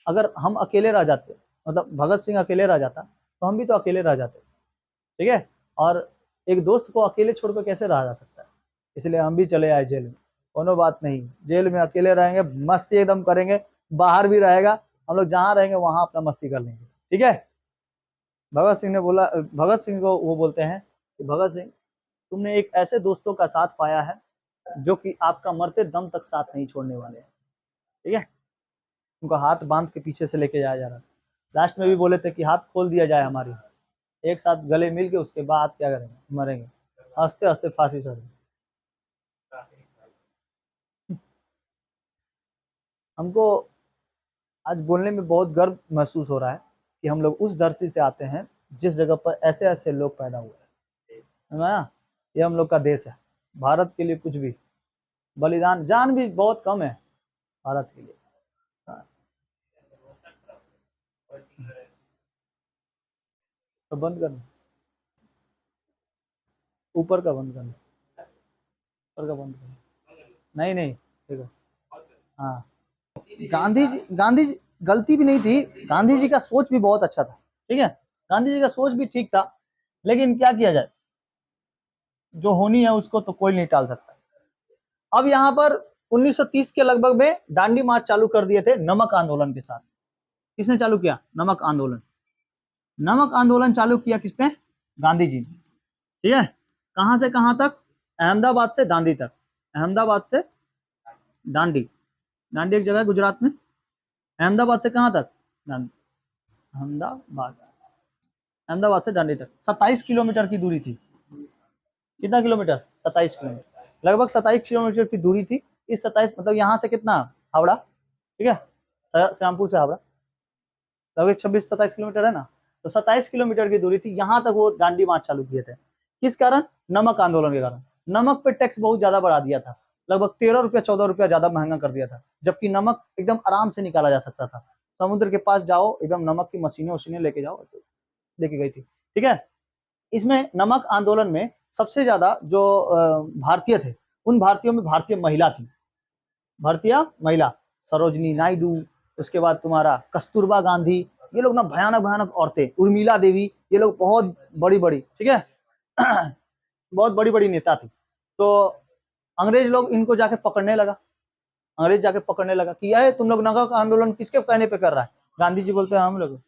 अगर हम अकेले रह जाते, मतलब भगत सिंह अकेले रह जाता, तो हम भी तो अकेले रह जाते, ठीक है। और एक दोस्त को अकेले छोड़कर कैसे रहा जा सकता है? इसलिए हम भी चले आए जेल में। कोनो बात नहीं, जेल में अकेले रहेंगे, मस्ती एकदम करेंगे, बाहर भी रहेगा, हम लोग जहाँ रहेंगे वहां अपना मस्ती कर लेंगे, ठीक है। भगत सिंह ने बोला, भगत सिंह को वो बोलते हैं कि भगत सिंह, तुमने एक ऐसे दोस्तों का साथ पाया है जो कि आपका मरते दम तक साथ नहीं छोड़ने वाले हैं, ठीक है। उनको हाथ बांध के पीछे से लेके जाया जा रहा था। लास्ट में भी बोले थे कि हाथ खोल दिया जाए हमारी, एक साथ गले मिल के, उसके बाद क्या करेंगे? मरेंगे, हंसते हंसते फांसी चढ़ेंगे। हमको आज बोलने में बहुत गर्व महसूस हो रहा है कि हम लोग उस धरती से आते हैं जिस जगह पर ऐसे ऐसे लोग पैदा हुए हैं, है ना। ये हम लोग का देश है, भारत के लिए कुछ भी बलिदान, जान भी बहुत कम है भारत के लिए। हाँ, तो बंद करना, ऊपर का बंद करना, ऊपर का बंद करना। नहीं नहीं, देखो, हाँ, गांधी जी गलती भी नहीं थी, गांधी जी का सोच भी बहुत अच्छा था, ठीक है। गांधी जी का सोच भी ठीक था, लेकिन क्या किया जाए, जो होनी है उसको तो कोई नहीं टाल सकता। अब यहाँ पर 1930 के लगभग में दांडी मार्च चालू कर दिए थे नमक आंदोलन के साथ। किसने चालू किया? नमक आंदोलन। नमक आंदोलन चालू किया किसने? गांधी जी ने, ठीक है। कहां से कहां तक? अहमदाबाद से दांडी तक, अहमदाबाद से दांडी, दांडी एक जगह है गुजरात में, अहमदाबाद से कहां तक? दांडी, अहमदाबाद, अहमदाबाद से दांडी तक 27 किलोमीटर की दूरी थी। कितना किलोमीटर? 27 किलोमीटर, लगभग 27 किलोमीटर की दूरी थी। इस 27 मतलब यहाँ से कितना? हावड़ा, ठीक है, श्यामपुर से हावड़ा लगभग 26-27 किलोमीटर है ना। तो 27 किलोमीटर की दूरी थी, यहाँ तक वो दांडी मार्च चालू किए थे। किस कारण? नमक आंदोलन के कारण। नमक पे टैक्स बहुत ज्यादा बढ़ा दिया था, लगभग 13 रुपया 14 रुपया ज्यादा महंगा कर दिया था, जबकि नमक एकदम आराम से निकाला जा सकता था। समुद्र के पास जाओ, एकदम नमक की मशीनें वशीनें लेके जाओ, लेके गई थी, ठीक है। इसमें नमक आंदोलन में सबसे ज्यादा जो भारतीय थे, उन भारतीयों में भारतीय महिला थी, भारतीय महिला, सरोजनी नायडू, उसके बाद तुम्हारा कस्तूरबा गांधी, ये लोग ना भयानक भयानक औरतें, उर्मिला देवी, ये लोग बहुत बड़ी बड़ी, ठीक है, बहुत बड़ी बड़ी नेता थी। तो अंग्रेज लोग इनको जाके पकड़ने लगा, अंग्रेज जाके पकड़ने लगा कि यार तुम लोग नमक आंदोलन किसके कहने पे कर रहा है? गांधी जी बोलते हैं हम लोग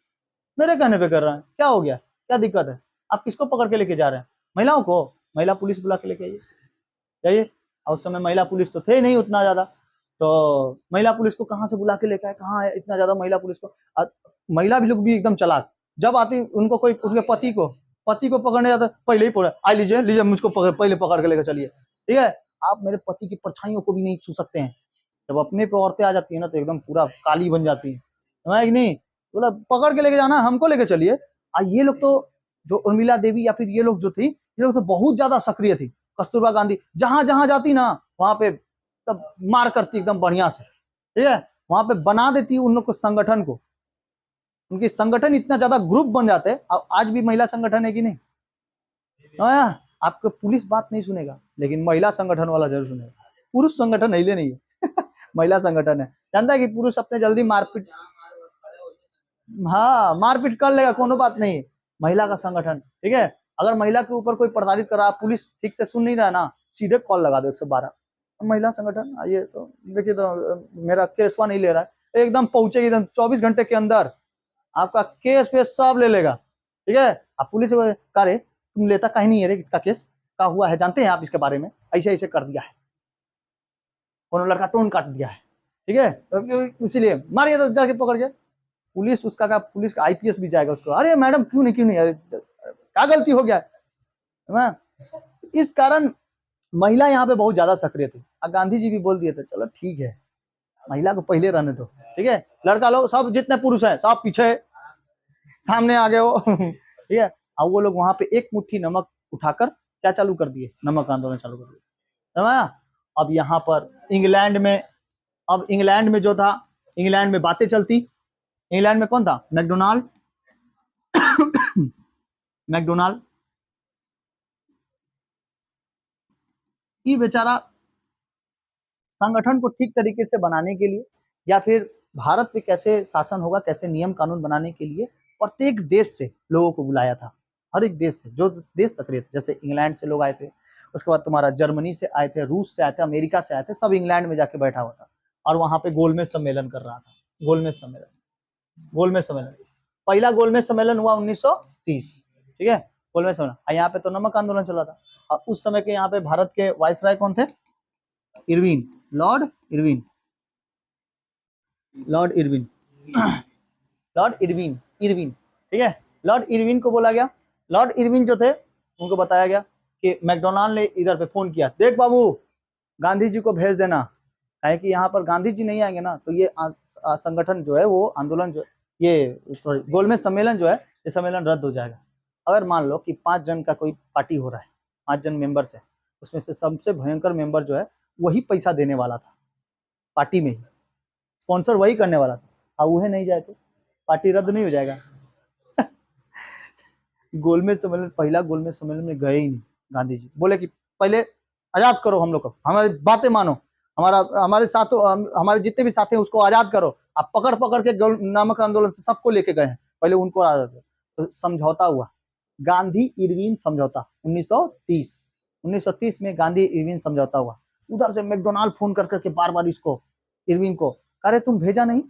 मेरे कहने पे कर रहे हैं, क्या हो गया, क्या दिक्कत है, आप किसको पकड़ के लेके जा रहे हैं? महिलाओं को? महिला पुलिस बुला के लेके आइए, जाइए। और उस समय महिला पुलिस तो थे नहीं उतना ज्यादा, तो महिला पुलिस को कहाँ से बुला के लेके आए, कहाँ है इतना ज्यादा महिला पुलिस को। महिला भी लोग भी एकदम चालाक, जब आती उनको कोई उनके पति को पकड़ने जाता पहले ही पकड़, आई लीजिए लीजिए मुझको पहले पकड़ के लेकर चलिए, ठीक है, आप मेरे पति की परछाइयों को भी नहीं छू सकते हैं। जब अपने पे औरतें आ जाती है ना तो एकदम पूरा काली बन जाती है, कि नहीं बोला पकड़ के लेके जाना, हमको लेके चलिए। ये लोग तो जो उर्मिला देवी या फिर ये लोग जो थी, ये लोग तो बहुत ज्यादा सक्रिय थी। कस्तूरबा गांधी जहां जहां जाती ना वहां पे तब मार करती एकदम बढ़िया से, ठीक है, वहां पे बना देती उन लोग को संगठन को, उनकी संगठन इतना ज्यादा ग्रुप बन जाते हैं। अब आज भी महिला संगठन है कि नहीं, आपको पुलिस बात नहीं सुनेगा लेकिन महिला संगठन वाला जरूर सुनेगा। पुरुष संगठन हिले नहीं है महिला संगठन है। जानता है कि पुरुष अपने जल्दी मारपीट, हाँ मारपीट कर लेगा, कोनो बात नहीं, महिला का संगठन, ठीक है। अगर महिला के ऊपर कोई प्रताड़ित कर रहा, पुलिस ठीक से सुन नहीं रहा ना, सीधे कॉल लगा दो 112, महिला संगठन आइए, तो देखिए तो मेरा केसवा नहीं ले रहा है, एकदम पहुंचेगी, एकदम 24 घंटे के अंदर आपका केस पे सब ले लेगा, ठीक है। आप पुलिस करे तुम लेता कहीं नहीं है रे, इसका केस का हुआ है, जानते हैं आप इसके बारे में, ऐसे ऐसे कर दिया है, कोनो लड़का टोन काट दिया है, ठीक है, तो इसीलिए मारिए तो जाके पकड़ के, पुलिस उसका का पुलिस का आईपीएस भी जाएगा उसको, अरे मैडम क्यों नहीं अरे क्या गलती हो गया है। इस कारण महिला यहाँ पे बहुत ज्यादा सक्रिय थी। गांधी जी भी बोल दिए थे चलो ठीक है महिला को पहले रहने दो, ठीक है, लड़का लोग सब जितने पुरुष है सब पीछे सामने आ गए हो ठीक है। अब वो लोग वहां पे एक मुट्ठी नमक उठाकर क्या चालू कर दिए, नमक आंदोलन चालू कर दिए, समझा। अब यहाँ पर इंग्लैंड में, अब इंग्लैंड में जो था, इंग्लैंड में बातें चलती, इंग्लैंड में कौन था, मैकडोनाल्ड मैकडोनाल्ड ये बेचारा संगठन को ठीक तरीके से बनाने के लिए या फिर भारत पे कैसे शासन होगा, कैसे नियम कानून बनाने के लिए प्रत्येक देश से लोगों को बुलाया था, हर एक देश से, जो देश सक्रिय थे, जैसे इंग्लैंड से लोग आए थे, उसके बाद तुम्हारा जर्मनी से आए थे, रूस से आए थे, अमेरिका से आए थे, सब इंग्लैंड में जाके बैठा हुआ था और वहां पे गोलमेज सम्मेलन कर रहा था। गोलमेज सम्मेलन पहला गोलमेज सम्मेलन हुआ 1930, ठीक है, गोलमेज सम्मेलन। यहाँ पे तो नमक आंदोलन चला था और उस समय के यहाँ पे भारत के वायसराय कौन थे, इरविन, लॉर्ड इरविन, इरविन, ठीक है, लॉर्ड इरविन को बोला गया। लॉर्ड इरविन जो थे उनको बताया गया कि मैकडोनाल्ड ने इधर पे फोन किया, देख बाबू गांधी जी को भेज देना, है कि यहाँ पर गांधी जी नहीं आएंगे ना तो ये संगठन जो है वो आंदोलन जो ये गोलमेज सम्मेलन जो है ये सम्मेलन रद्द हो जाएगा। अगर मान लो कि 5 जन का कोई पार्टी हो रहा है, 5 जन मेंबर है, उसमें से सबसे भयंकर मेंबर जो है वही पैसा देने वाला था, पार्टी में ही स्पॉन्सर वही करने वाला था, अब वह नहीं जाए तो पार्टी रद्द नहीं हो जाएगा गोलमेज सम्मेलन, पहला गोलमेज सम्मेलन में गए ही नहीं गांधी जी, बोले कि पहले आजाद करो हम लोग को, हमारी बातें मानो, हमारे साथ हमारे जितने भी साथी हैं उसको आजाद करो। आप पकड़ पकड़ के नमक आंदोलन से सबको लेके गए हैं, पहले उनको आजाद, तो समझौता हुआ, गांधी इरविन समझौता 1930 में गांधी इरविन समझौता हुआ। उधर से मैकडोनाल्ड फोन कर करके बार बार इसको इरविन को, अरे तुम भेजा नहीं,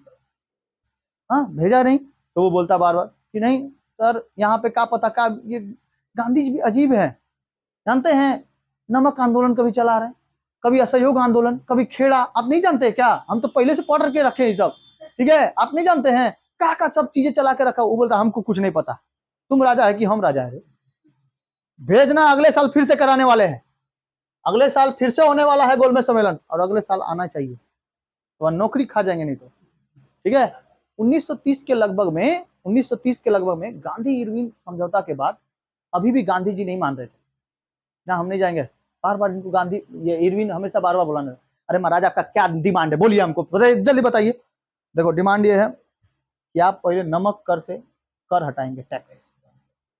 हाँ भेजा नहीं, तो वो बोलता बार बार कि नहीं सर यहाँ पे क्या पता क्या, ये गांधी जी भी अजीब है, जानते हैं नमक आंदोलन कभी चला रहे, कभी असहयोग आंदोलन, कभी खेड़ा, आप नहीं जानते क्या, हम तो पहले से पढ़ के रखे हैं सब, ठीक है, आप नहीं जानते हैं क्या सब चीजें चला के रखा। वो बोलता हमको कुछ नहीं पता, तुम राजा है कि हम राजा है, भेजना अगले साल फिर से कराने वाले हैं, अगले साल फिर से होने वाला है गोलमेज सम्मेलन और अगले साल आना चाहिए, तो नौकरी खा जाएंगे नहीं तो, ठीक है। 1930 के लगभग में गांधी इरविन समझौता के बाद अभी भी गांधी जी नहीं मान रहे थे ना, हम नहीं जाएंगे, बार बार इनको गांधी, ये इरविन हमेशा बार बार बुलाने, अरे महाराज आपका क्या डिमांड है, बोलिए हमको जल्दी बताइए। देखो डिमांड ये है कि आप पहले नमक कर से कर हटाएंगे, टैक्स,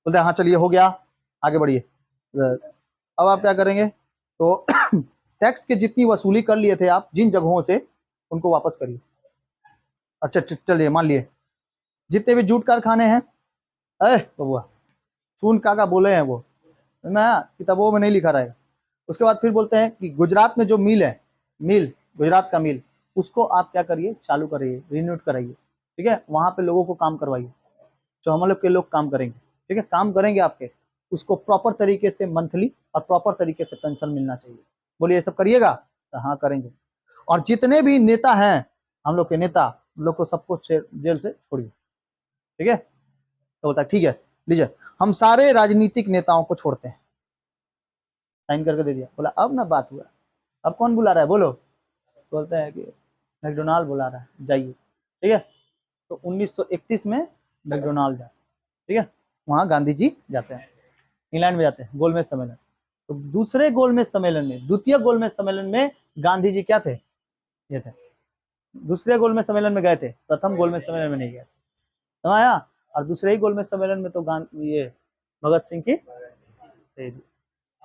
बोलते हाँ चलिए हो गया, आगे बढ़िए। अब आप क्या करेंगे, तो टैक्स के जितनी वसूली कर लिए थे आप जिन जगहों से, उनको वापस करिए। अच्छा चलिए मान लिए जितने भी जूट कारखाने हैं, बबुआ सुन का बोले हैं वो, मैं किताबों में नहीं लिखा रहेगा। उसके बाद फिर बोलते हैं कि गुजरात में जो मिल है, गुजरात का मिल, उसको आप क्या करिए, चालू करिए, रिन्यूट कराइए, ठीक है, वहां पे लोगों को काम करवाइए, जो हम लोग के लोग काम करेंगे, ठीक है, काम करेंगे आपके, उसको प्रॉपर तरीके से मंथली और प्रॉपर तरीके से पेंशन मिलना चाहिए, बोलिए ये सब करिएगा, तो हाँ करेंगे। और जितने भी नेता हैं हम लोग के नेता, हम लोग को सबको जेल से छोड़िए, ठीक है। तो बोलता है ठीक है लीजिए, हम सारे राजनीतिक नेताओं को छोड़ते हैं, साइन करके दे दिया। बोला अब ना बात हुआ, अब कौन बुला रहा है बोलो। बोलते हैं कि मैकडोनाल्ड बुला रहा है जाइए, ठीक है। तो 1931 में मैकडोनाल्ड जाए, ठीक है, वहाँ गांधी जी जाते हैं, इंग्लैंड में जाते हैं गोलमेज सम्मेलन। तो दूसरे गोलमेज सम्मेलन में, द्वितीय गोलमेज सम्मेलन में गांधी जी क्या थे, ये थे। दूसरे गोलमेज सम्मेलन में गए थे, प्रथम गोलमेज सम्मेलन में नहीं गए थे, आया। और दूसरे ही गोलमेज सम्मेलन में तो ये भगत सिंह की शहीदी।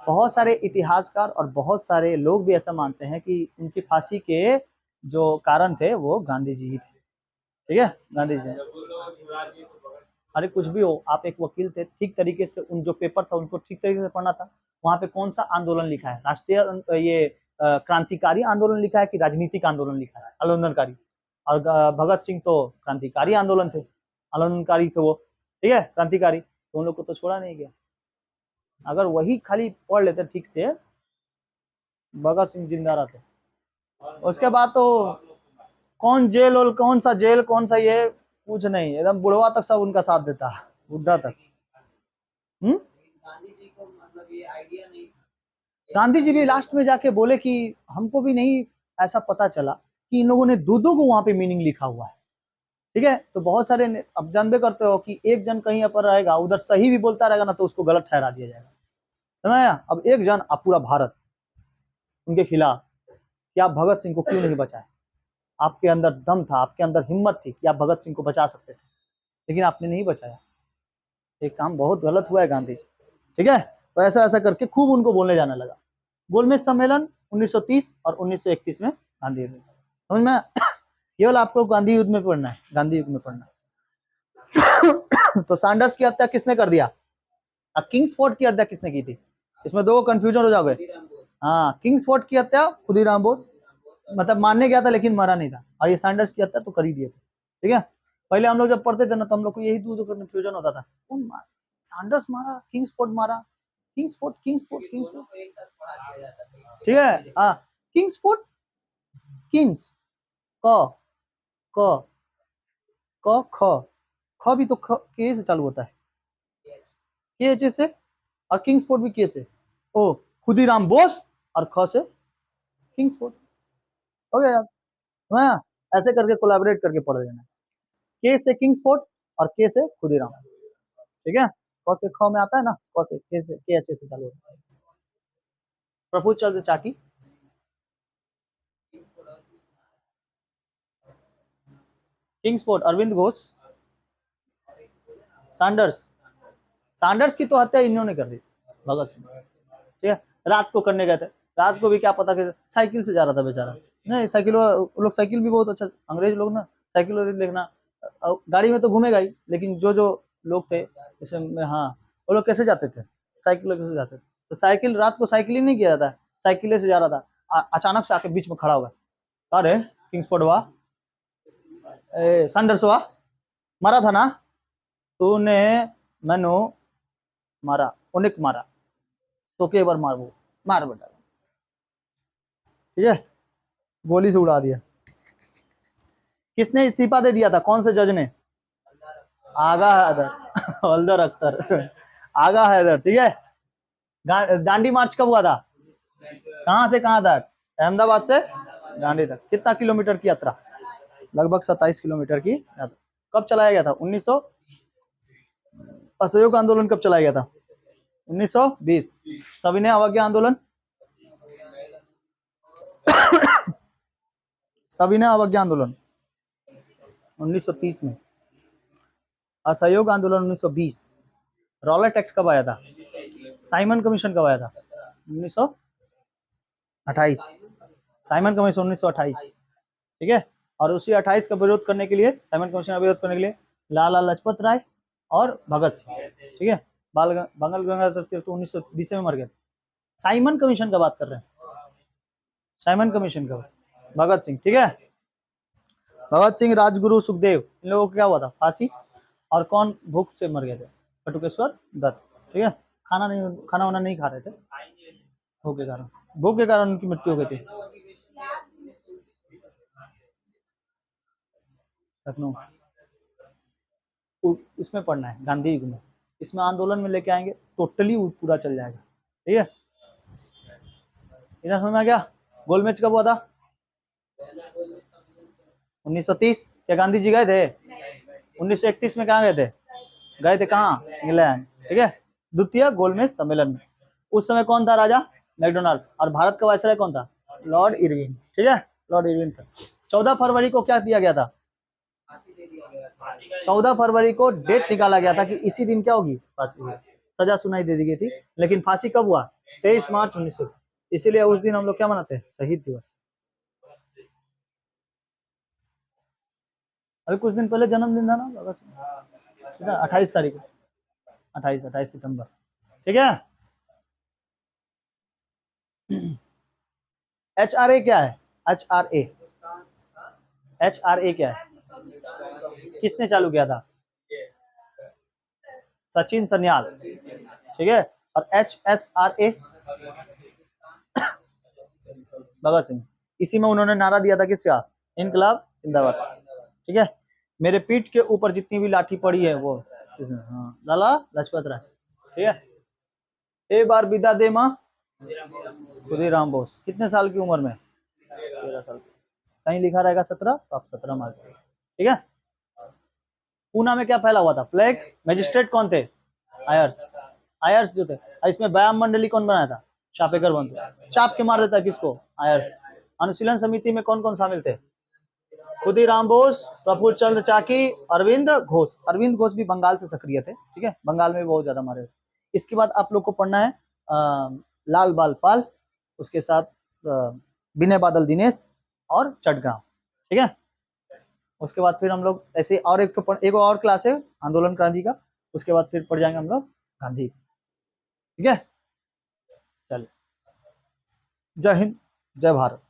बहुत सारे इतिहासकार और बहुत सारे लोग भी ऐसा मानते हैं कि उनकी फांसी के जो कारण थे वो गांधी जी ही थे, ठीक है, गांधी जी। अरे कुछ भी हो, आप एक वकील थे, ठीक तरीके से उन जो पेपर था उनको ठीक तरीके से पढ़ना था। वहां पे कौन सा आंदोलन लिखा है, राष्ट्रीय ये क्रांतिकारी आंदोलन लिखा है कि राजनीतिक आंदोलन लिखा है, आंदोलनकारी। और भगत सिंह तो क्रांतिकारी आंदोलन थे, आंदोलनकारी थे वो, ठीक है, क्रांतिकारी। तो उन लोग को तो छोड़ा नहीं गया। अगर वही खाली पढ़ लेते ठीक से, भगत सिंह जिंदा रहते। उसके बाद तो कौन जेल और कौन सा जेल कौन सा ये कुछ नहीं, एकदम बुढ़वा तक सब उनका साथ देता है, बुढ़ा तक। गांधी जी को मतलब ये आइडिया नहीं, गांधी जी भी लास्ट में जाके बोले कि हमको भी नहीं ऐसा पता चला कि इन लोगों ने दो को वहां पे मीनिंग लिखा हुआ है, ठीक है। तो बहुत सारे अब जानबे करते हो कि एक जन कहीं पर रहेगा, उधर सही भी बोलता रहेगा ना तो उसको गलत ठहरा दिया जाएगा, समझ। अब एक जन अब पूरा भारत उनके खिलाफ, कि आप भगत सिंह को क्यों नहीं बचाए। आपके अंदर दम था, आपके अंदर हिम्मत थी कि आप भगत सिंह को बचा सकते थे, लेकिन आपने नहीं बचाया। एक काम बहुत गलत हुआ है गांधी जी, ठीक है। तो ऐसा ऐसा करके खूब उनको बोलने जाने लगा। गोलमेज सम्मेलन 1930 और 1931 में गांधी युद्ध, समझ में। केवल आपको गांधी युद्ध में पढ़ना है, गांधी युद्ध में पढ़ना है। तो सैंडर्स की हत्या किसने कर दिया, किंग्सफोर्ड की हत्या किसने की थी, इसमें दो कंफ्यूजन हो जाओगे। हाँ, किंग्सफोर्ड की हत्या खुदीराम बोस, मतलब मारने गया था लेकिन मरा नहीं था, और ये सैंडर्स की हत्या तो कर ही दिए थे, ठीक है। पहले हम लोग जब पढ़ते थे ना तो हम लोग को यही दो कंफ्यूजन होता था, कौन मारा, सैंडर्स मारा, किंग्सफोर्ड मारा, किंग्सफोर्ड किंग्सफोर्ड किंग्सफोर्ड, ठीक है। हाँ, किंग्सफोर्ड, किंग्स, क क क ख, ख भी तो के से चालू होता है, के एच से, और किंग्सफोर्ड भी के से। ओ, खुदीराम बोस, और ख से किंग्सफोर्ड, हो गया यार। हाँ, ऐसे करके कोलैबोरेट करके पढ़ लेना, के से किंग्सफोर्ड और के से खुदीराम, ठीक है। क से ख में आता है ना, क से के से के एच से चालू होता है। Prafulla Chandra Chaki, Kingsford Arvind Ghosh, Saunders, Saunders की तो हत्या इन्होंने कर दी, भगत सिंह, ठीक है। रात को करने गए थे, रात को भी क्या पता कि साइकिल से जा रहा था बेचारा, नहीं साइकिल लोग, साइकिल भी बहुत अच्छा, अंग्रेज लोग ना साइकिल देखना, गाड़ी में तो घूमेगा ही, लेकिन जो जो लोग थे जैसे, हाँ, वो लोग कैसे जाते थे, साइकिल कैसे जाते थे। तो साइकिल रात को साइकिल ही नहीं किया जाता, साइकिल से जा रहा था, अचानक से आके बीच में खड़ा हुआ, अरे किंग्सफोर्ड वाह, सैंडर्स वाह, मारा था ना तूने, मैंने मारा, उन्हें मारा, तो के बार मार, वो मार बेटा, ठीक है, गोली से उड़ा दिया। किसने इस्तीफा दे दिया था, कौन से जज ने, आगा हैदर, हवलदार अख्तर, आगा हैदर, ठीक है। दांडी मार्च कब हुआ था, कहां से कहां तक, अहमदाबाद से दांडी तक, कितना किलोमीटर की यात्रा, लगभग 27 किलोमीटर की यात्रा। कब चलाया गया था, 1900, असहयोग आंदोलन कब चलाया गया था, 1920। सविनय अवज्ञा आंदोलन, सविनय अवज्ञा आंदोलन 1930 में, असहयोग आंदोलन 1920, रॉलेट एक्ट कब आया था, साइमन कमीशन कब आया था, 1928, साइमन कमीशन 1928, ठीक है। और उसी 28 का विरोध करने के लिए, साइमन कमीशन का विरोध करने के लिए लाला लाजपत राय और भगत सिंह, ठीक है। बाल गंगाधर तिलक तो 1920 में मर गए। साइमन कमीशन का बात कर रहे हैं, साइमन कमीशन का, भगत सिंह, ठीक है। भगत सिंह, राजगुरु, सुखदेव, इन लोगों को क्या हुआ था, फांसी। और कौन भूख से मर गए थे, बटुकेश्वर दत्त, ठीक है। खाना वाना नहीं खा रहे थे, भूख के कारण, भूख के कारण उनकी मृत्यु हो गई थी। लखनऊ, इसमें पढ़ना है गांधी युग में, इसमें आंदोलन में लेके आएंगे, टोटली पूरा चल जाएगा। ठीक है, इतना समझ में आ गया। गोलमेज कब हुआ था? 1930। क्या गांधी जी गए थे? 1931 में कहाँ गए थे? गए थे कहाँ? इंग्लैंड। ठीक है, द्वितीय गोलमेज सम्मेलन में। उस समय कौन था राजा? मैकडोनाल्ड। और भारत का वायसराय कौन था? Lord Irwin. ठीक है, लॉर्ड इरविन था। 14 फरवरी को क्या दिया गया था? 14 फरवरी को डेट निकाला गया था कि इसी दिन क्या होगी? फांसी होगी। सजा सुनाई दे दी गई थी, लेकिन फांसी कब हुआ? 23 मार्च 1900। इसीलिए उस दिन हम लोग क्या मनाते हैं? शहीद दिवस। अभी कुछ दिन पहले जन्मदिन था ना भगत सिंह, 28 तारीख को, 28 सितंबर। ठीक है। HRA क्या है? HRA, HRA क्या है? किसने चालू किया था? सचिन सन्याल। ठीक है, और HSRA भगत सिंह। इसी में उन्होंने नारा दिया था किसका? इनकलाब जिंदाबाद। ठीक है, मेरे पीठ के ऊपर जितनी भी लाठी पड़ी है वो हाँ, लाला लाजपत राय। ठीक है, ए बार विदा दे माँ खुदीराम बोस। कितने साल की उम्र में? 13 साल। कहीं लिखा रहेगा 17, तो आप 17 मार्क। ठीक है, पूना में क्या फैला हुआ था? प्लेग। मजिस्ट्रेट कौन थे? आयर्स। आयर्स जो थे। इसमें व्यायाम मंडली कौन बनाया था? चापेकर बनते। चाप के मार देता किसको? आयर्स। अनुशीलन समिति में कौन कौन शामिल थे? खुदीराम बोस, प्रफुल्ल चंद्र चाकी, अरविंद घोष। अरविंद घोष भी बंगाल से सक्रिय थे। ठीक है, बंगाल में बहुत ज्यादा मारे। इसके बाद आप लोग को पढ़ना है लाल बाल पाल, उसके साथ विनय बादल दिनेश और चटगांव। ठीक है, उसके बाद फिर हम लोग ऐसे और एक और क्लास है आंदोलन क्रांति का, उसके बाद फिर पढ़ जाएंगे हम लोग गांधी। ठीक है, चलिए, जय हिंद, जय भारत।